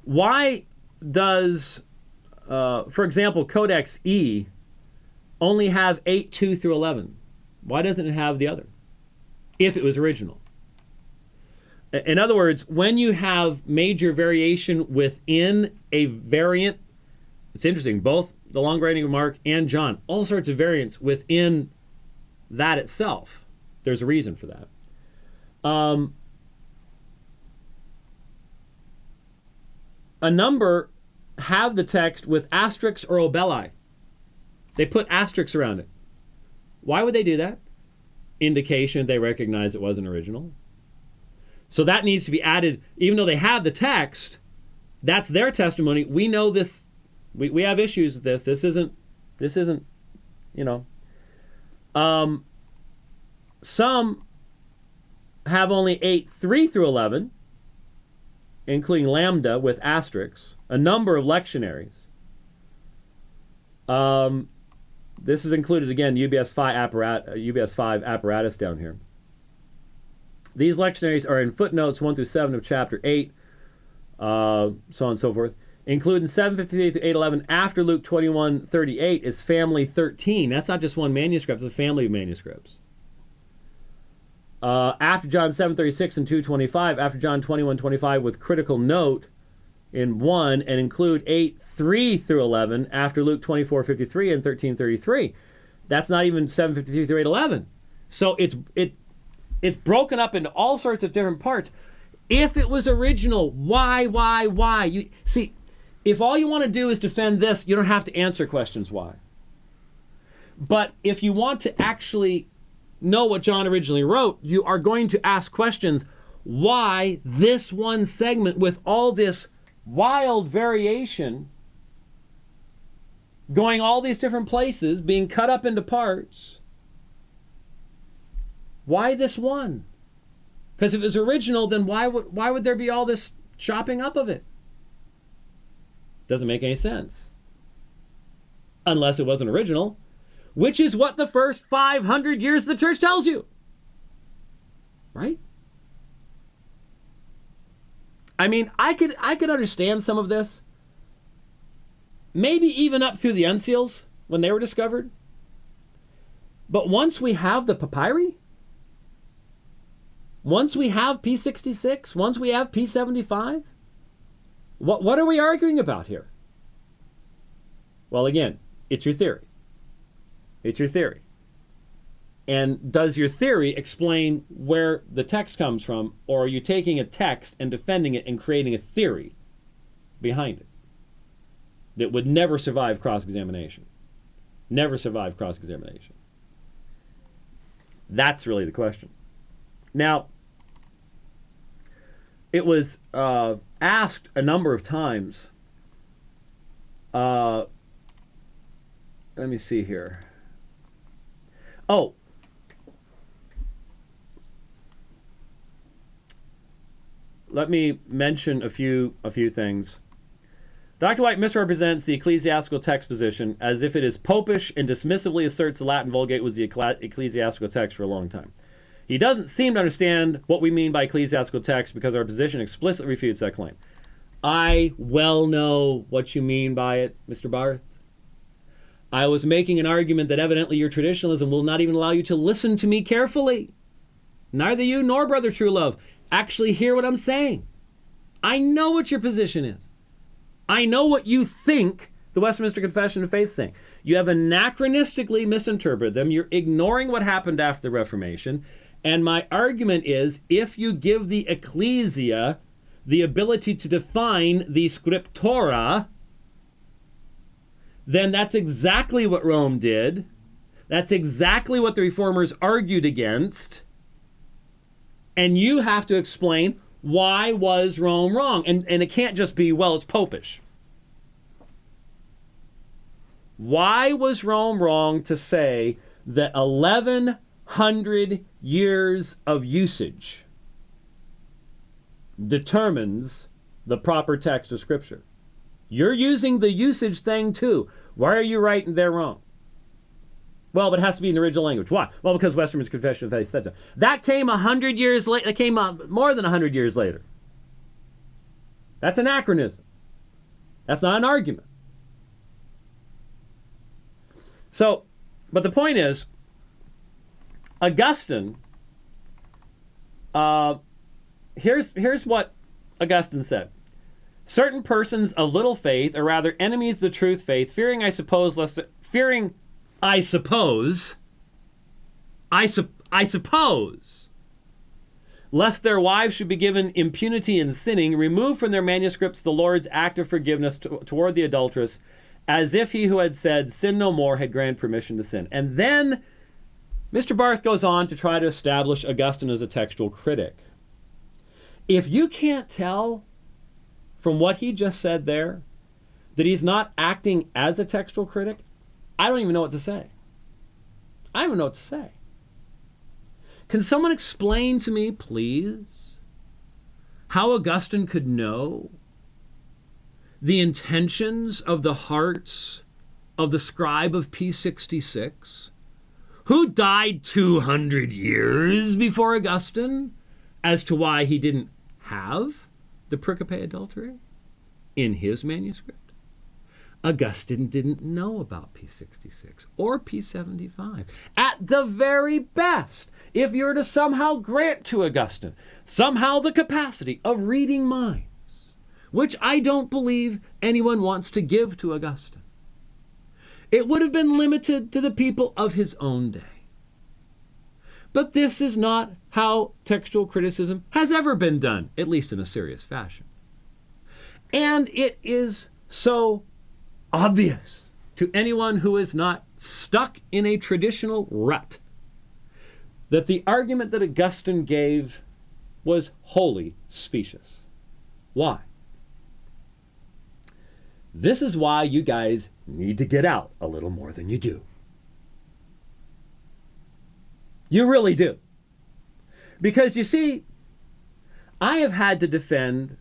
Why does, for example, Codex E only have 8:2 through 11? Why doesn't it have the other, if it was original? In other words, when you have major variation within a variant, it's interesting, both the long writing of Mark and John, all sorts of variants within that itself. There's a reason for that. A number have the text with asterisks or obeli. They put asterisks around it. Why would they do that? Indication they recognize it wasn't original. So that needs to be added, even though they have the text. That's their testimony. We know this. We have issues with this. This isn't. Some have only 8:3 through 11. including lambda with asterisks, a number of lectionaries. This is included, again, UBS 5 apparatus down here. These lectionaries are in footnotes 1 through 7 of chapter 8, so on and so forth. Including 753 through 811 after Luke 21:38 is family 13. That's not just one manuscript, it's a family of manuscripts. After John 7:36 and 2:25, after John 21:25 with critical note in 1, and include 8:3 through 11 after Luke 24:53 and 13:33. That's not even 7:53 through 8:11. So it's broken up into all sorts of different parts. If it was original, why? You see, if all you want to do is defend this, you don't have to answer questions why. But if you want to actually know what John originally wrote, you are going to ask questions why this one segment with all this wild variation going all these different places, being cut up into parts. Why this one? Because if it was original, then why would there be all this chopping up of it? Doesn't make any sense. Unless it wasn't original, which is what the first 500 years of the church tells you. Right? I mean, I could understand some of this. Maybe even up through the uncials when they were discovered. But once we have the papyri, once we have P66, once we have P75, what are we arguing about here? Well, again, it's your theory. It's your theory. And does your theory explain where the text comes from, or are you taking a text and defending it and creating a theory behind it that would never survive cross-examination? Never survive cross-examination. That's really the question. Now, it was asked a number of times. Let me see here. Oh. Let me mention a few things. Dr. White misrepresents the ecclesiastical text position as if it is popish and dismissively asserts the Latin Vulgate was the ecclesiastical text for a long time. He doesn't seem to understand what we mean by ecclesiastical text because our position explicitly refutes that claim. I well know what you mean by it, Mr. Barth. I was making an argument that evidently your traditionalism will not even allow you to listen to me carefully. Neither you nor Brother Truelove actually hear what I'm saying. I know what your position is. I know what you think the Westminster Confession of Faith is saying. You have anachronistically misinterpreted them. You're ignoring what happened after the Reformation. And my argument is, if you give the ecclesia the ability to define the scriptura, then that's exactly what Rome did. That's exactly what the Reformers argued against. And you have to explain, why was Rome wrong? And it can't just be, well, it's popish. Why was Rome wrong to say that 1,100 years of usage determines the proper text of Scripture? You're using the usage thing too. Why are you right and they're wrong? Well, but it has to be in the original language. Why? Well, because Westminster Confession of Faith said so. That came 100 years later. That came more than 100 years later. That's anachronism. That's not an argument. So, but the point is, Augustine, here's what Augustine said. Certain persons of little faith, or rather enemies of the truth faith, fearing I suppose, lest their wives should be given impunity in sinning, remove from their manuscripts the Lord's act of forgiveness toward the adulteress, as if he who had said, sin no more, had granted permission to sin. And then Mr. Barth goes on to try to establish Augustine as a textual critic. If you can't tell from what he just said there that he's not acting as a textual critic, I don't even know what to say. I don't even know what to say. Can someone explain to me, please, how Augustine could know the intentions of the hearts of the scribe of P66, who died 200 years before Augustine, as to why he didn't have the Pericope Adulterae in his manuscript? Augustine didn't know about P66 or P75. At the very best, if you're to somehow grant to Augustine somehow the capacity of reading minds, which I don't believe anyone wants to give to Augustine, it would have been limited to the people of his own day. But this is not how textual criticism has ever been done, at least in a serious fashion. And it is so obvious to anyone who is not stuck in a traditional rut that the argument that Augustine gave was wholly specious. Why? This is why you guys need to get out a little more than you do. You really do. Because you see, I have had to defend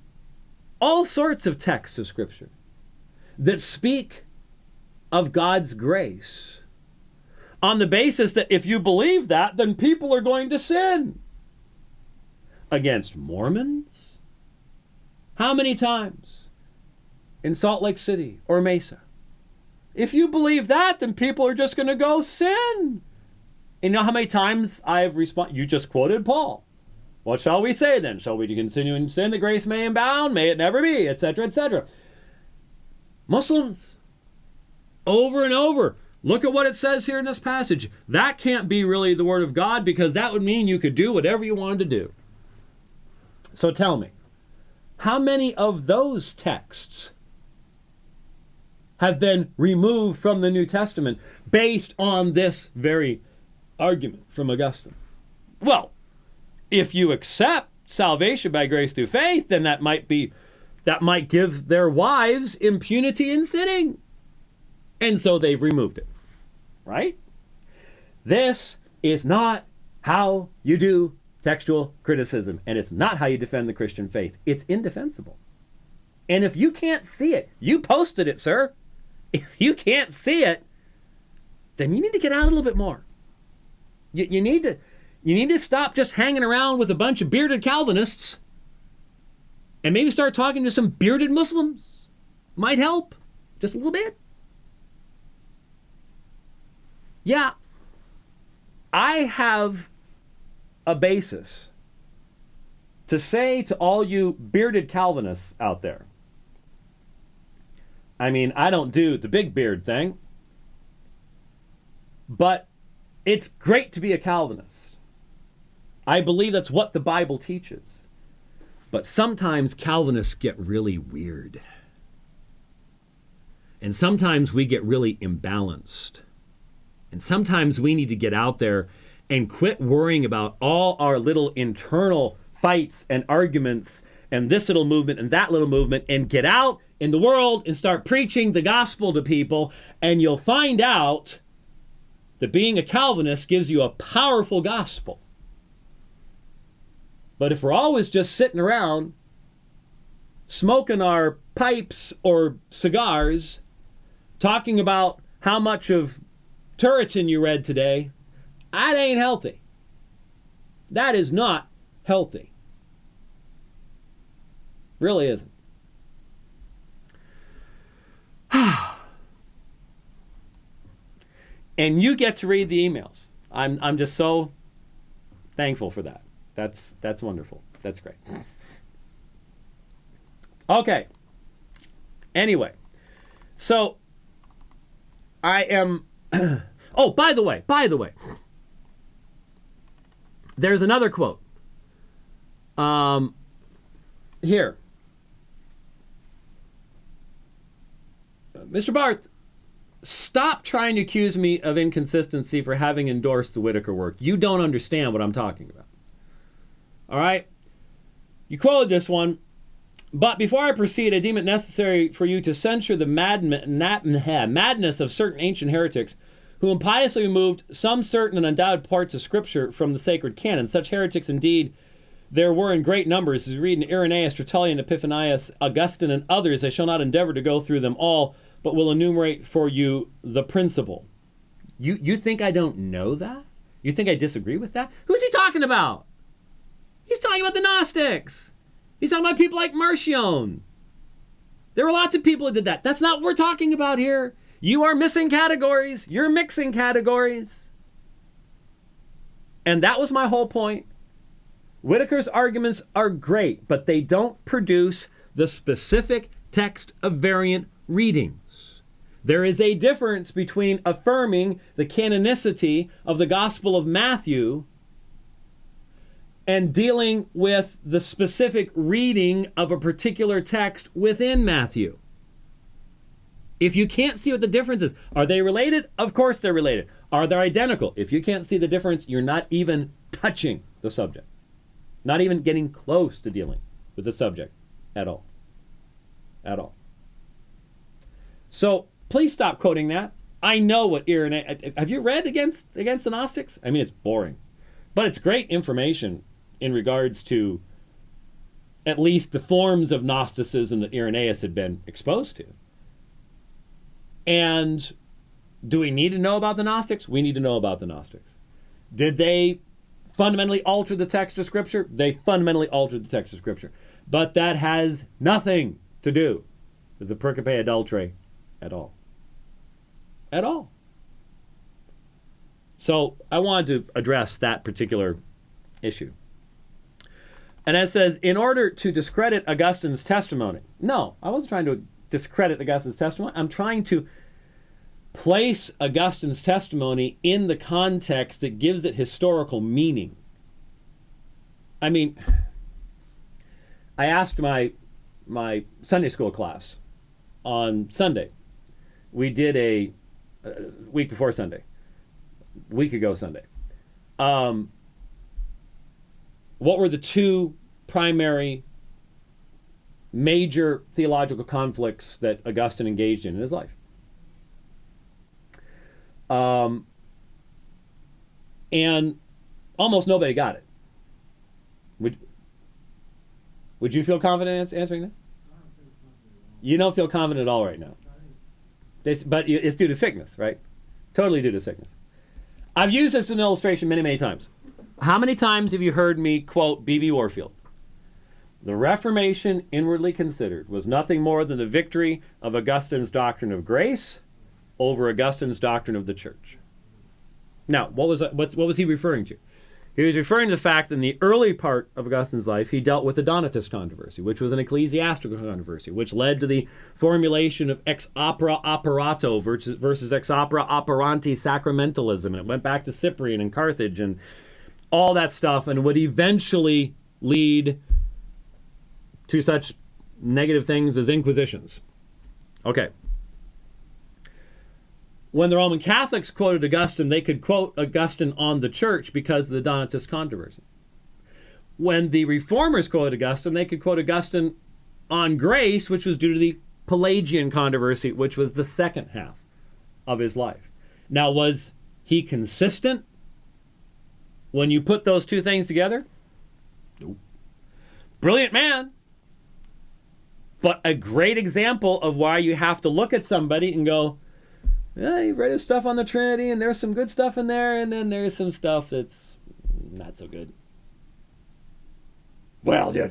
all sorts of texts of Scripture that speak of God's grace on the basis that if you believe that, then people are going to sin. Against Mormons? How many times in Salt Lake City or Mesa? If you believe that, then people are just going to go sin. And you know how many times I have responded? You just quoted Paul. What shall we say then? Shall we continue in sin that grace may abound? May it never be, etc., etc. Muslims, over and over, look at what it says here in this passage. That can't be really the word of God, because that would mean you could do whatever you wanted to do. So tell me, how many of those texts have been removed from the New Testament based on this very argument from Augustine? Well, if you accept salvation by grace through faith, then that might give their wives impunity in sinning. And so they've removed it. Right? This is not how you do textual criticism, and it's not how you defend the Christian faith. It's indefensible. And if you can't see it, you posted it, sir. If you can't see it, then you need to get out a little bit more. You need to stop just hanging around with a bunch of bearded Calvinists and maybe start talking to some bearded Muslims. Might help. Just a little bit. Yeah, I have a basis to say to all you bearded Calvinists out there. I mean, I don't do the big beard thing, but it's great to be a Calvinist. I believe that's what the Bible teaches. But sometimes Calvinists get really weird. And sometimes we get really imbalanced. And sometimes we need to get out there and quit worrying about all our little internal fights and arguments and this little movement and that little movement, and get out in the world and start preaching the gospel to people, and you'll find out that being a Calvinist gives you a powerful gospel. But if we're always just sitting around smoking our pipes or cigars, talking about how much of Turretin you read today, that ain't healthy. That is not healthy. Really isn't. And you get to read the emails. I'm just so thankful for that. That's wonderful. That's great. Okay. Anyway, so I am. Oh, by the way, there's another quote. Here. Mr. Barth, stop trying to accuse me of inconsistency for having endorsed the Whitaker work. You don't understand what I'm talking about. All right? You quoted this one, but before I proceed, I deem it necessary for you to censure the madness of certain ancient heretics who impiously removed some certain and undoubted parts of Scripture from the sacred canon. Such heretics, indeed, there were in great numbers. As you read in Irenaeus, Tertullian, Epiphanius, Augustine, and others, I shall not endeavor to go through them all, but will enumerate for you the principal. You think I don't know that? You think I disagree with that? Who's he talking about? He's talking about the Gnostics. He's talking about people like Marcion. There were lots of people who did that. That's not what we're talking about here. You are missing categories. You're mixing categories. And that was my whole point. Whitaker's arguments are great, but they don't produce the specific text of variant readings. There is a difference between affirming the canonicity of the Gospel of Matthew and dealing with the specific reading of a particular text within Matthew. If you can't see what the difference is, are they related? Of course they're related. Are they identical? If you can't see the difference, you're not even touching the subject. Not even getting close to dealing with the subject at all. At all. So please stop quoting that. I know what Irenaeus... Have you read against the Gnostics? I mean, it's boring. But it's great information in regards to at least the forms of Gnosticism that Irenaeus had been exposed to. And do we need to know about the Gnostics? We need to know about the Gnostics. Did they fundamentally alter the text of Scripture? They fundamentally altered the text of Scripture. But that has nothing to do with the Pericope Adulterae at all. At all. So I wanted to address that particular issue. And it says, in order to discredit Augustine's testimony. No, I wasn't trying to discredit Augustine's testimony. I'm trying to place Augustine's testimony in the context that gives it historical meaning. I mean, I asked my Sunday school class on Sunday. We did a week before Sunday. Week ago Sunday. What were the two primary major theological conflicts that Augustine engaged in his life? And almost nobody got it. Would you feel confident answering that? You don't feel confident at all right now. But it's due to sickness, right? Totally due to sickness. I've used this as an illustration many, many times. How many times have you heard me quote B.B. Warfield? The Reformation, inwardly considered, was nothing more than the victory of Augustine's doctrine of grace over Augustine's doctrine of the church. Now, what was he referring to? He was referring to the fact that in the early part of Augustine's life, he dealt with the Donatist controversy, which was an ecclesiastical controversy, which led to the formulation of ex opere operato versus ex opere operandi sacramentalism. And it went back to Cyprian and Carthage and all that stuff, and would eventually lead to such negative things as inquisitions. Okay. When the Roman Catholics quoted Augustine, they could quote Augustine on the church because of the Donatist controversy. When the Reformers quoted Augustine, they could quote Augustine on grace, which was due to the Pelagian controversy, which was the second half of his life. Now, was he consistent when you put those two things together? Nope. Brilliant man. But a great example of why you have to look at somebody and go, yeah, you've read his stuff on the Trinity, and there's some good stuff in there, and then there's some stuff that's not so good. Well, yeah,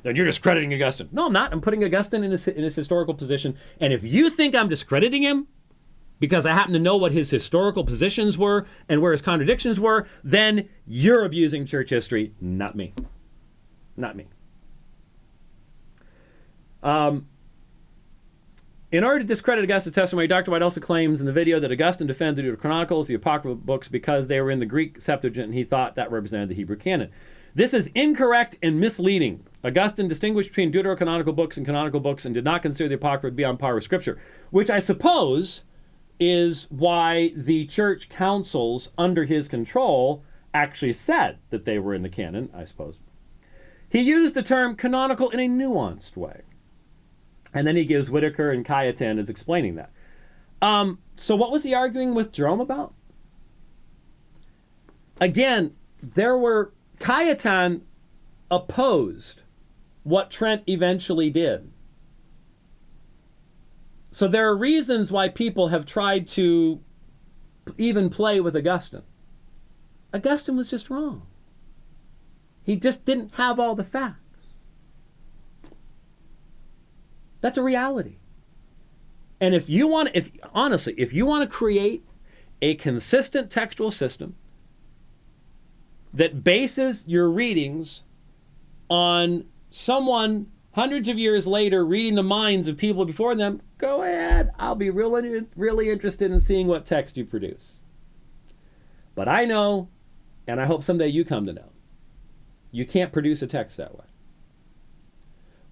then you're discrediting Augustine. No, I'm not. I'm putting Augustine in his historical position. And if you think I'm discrediting him because I happen to know what his historical positions were and where his contradictions were, then you're abusing church history, not me. Not me. In order to discredit Augustine's testimony, Dr. White also claims in the video that Augustine defended the Chronicles, the Apocryphal books, because they were in the Greek Septuagint, and he thought that represented the Hebrew canon. This is incorrect and misleading. Augustine distinguished between deuterocanonical books and canonical books and did not consider the Apocrypha to be on par with Scripture, which I suppose is why the church councils under his control actually said that they were in the canon, I suppose. He used the term canonical in a nuanced way. And then he gives Whitaker and Cayetan as explaining that. So what was he arguing with Jerome about? Again, Cayetan opposed what Trent eventually did. So there are reasons why people have tried to even play with Augustine. Augustine was just wrong. He just didn't have all the facts. That's a reality. And if you want to create a consistent textual system that bases your readings on someone hundreds of years later reading the minds of people before them, go ahead. I'll be really interested in seeing what text you produce. But I know, and I hope someday you come to know, you can't produce a text that way.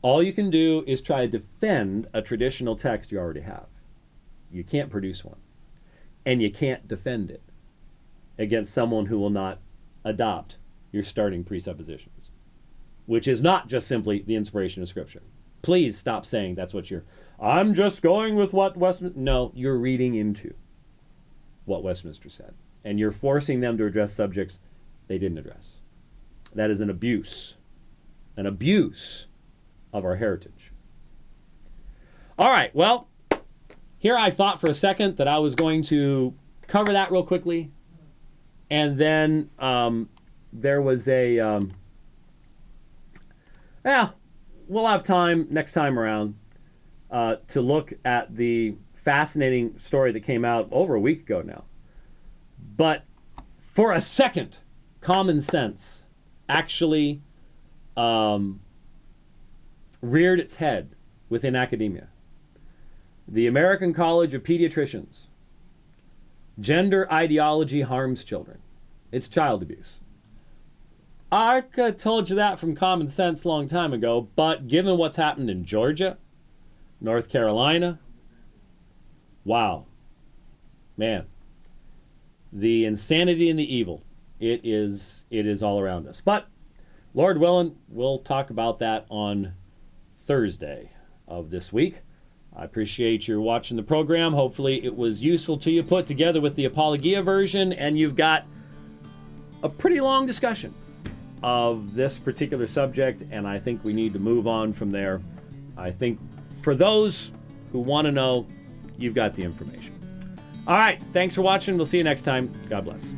All you can do is try to defend a traditional text you already have. You can't produce one. And you can't defend it against someone who will not adopt your starting presuppositions, which is not just simply the inspiration of Scripture. Please stop saying that's what I'm just going with what Westminster... No, you're reading into what Westminster said. And you're forcing them to address subjects they didn't address. That is an abuse of our heritage. All right, well, here I thought for a second that I was going to cover that real quickly. And then there was we'll have time next time around to look at the fascinating story that came out over a week ago now. But for a second, common sense actually reared its head within academia. The American College of Pediatricians. Gender ideology harms children. It's child abuse. I could have told you that from common sense a long time ago, but given what's happened in Georgia, North Carolina, wow. Man, the insanity and the evil, it is all around us. But, Lord willing, we'll talk about that on Thursday of this week. I appreciate you watching the program. Hopefully it was useful to you, put together with the Apologia version, and you've got a pretty long discussion of this particular subject, and I think we need to move on from there. I think for those who want to know, you've got the information. All right, thanks for watching. We'll see you next time. God bless.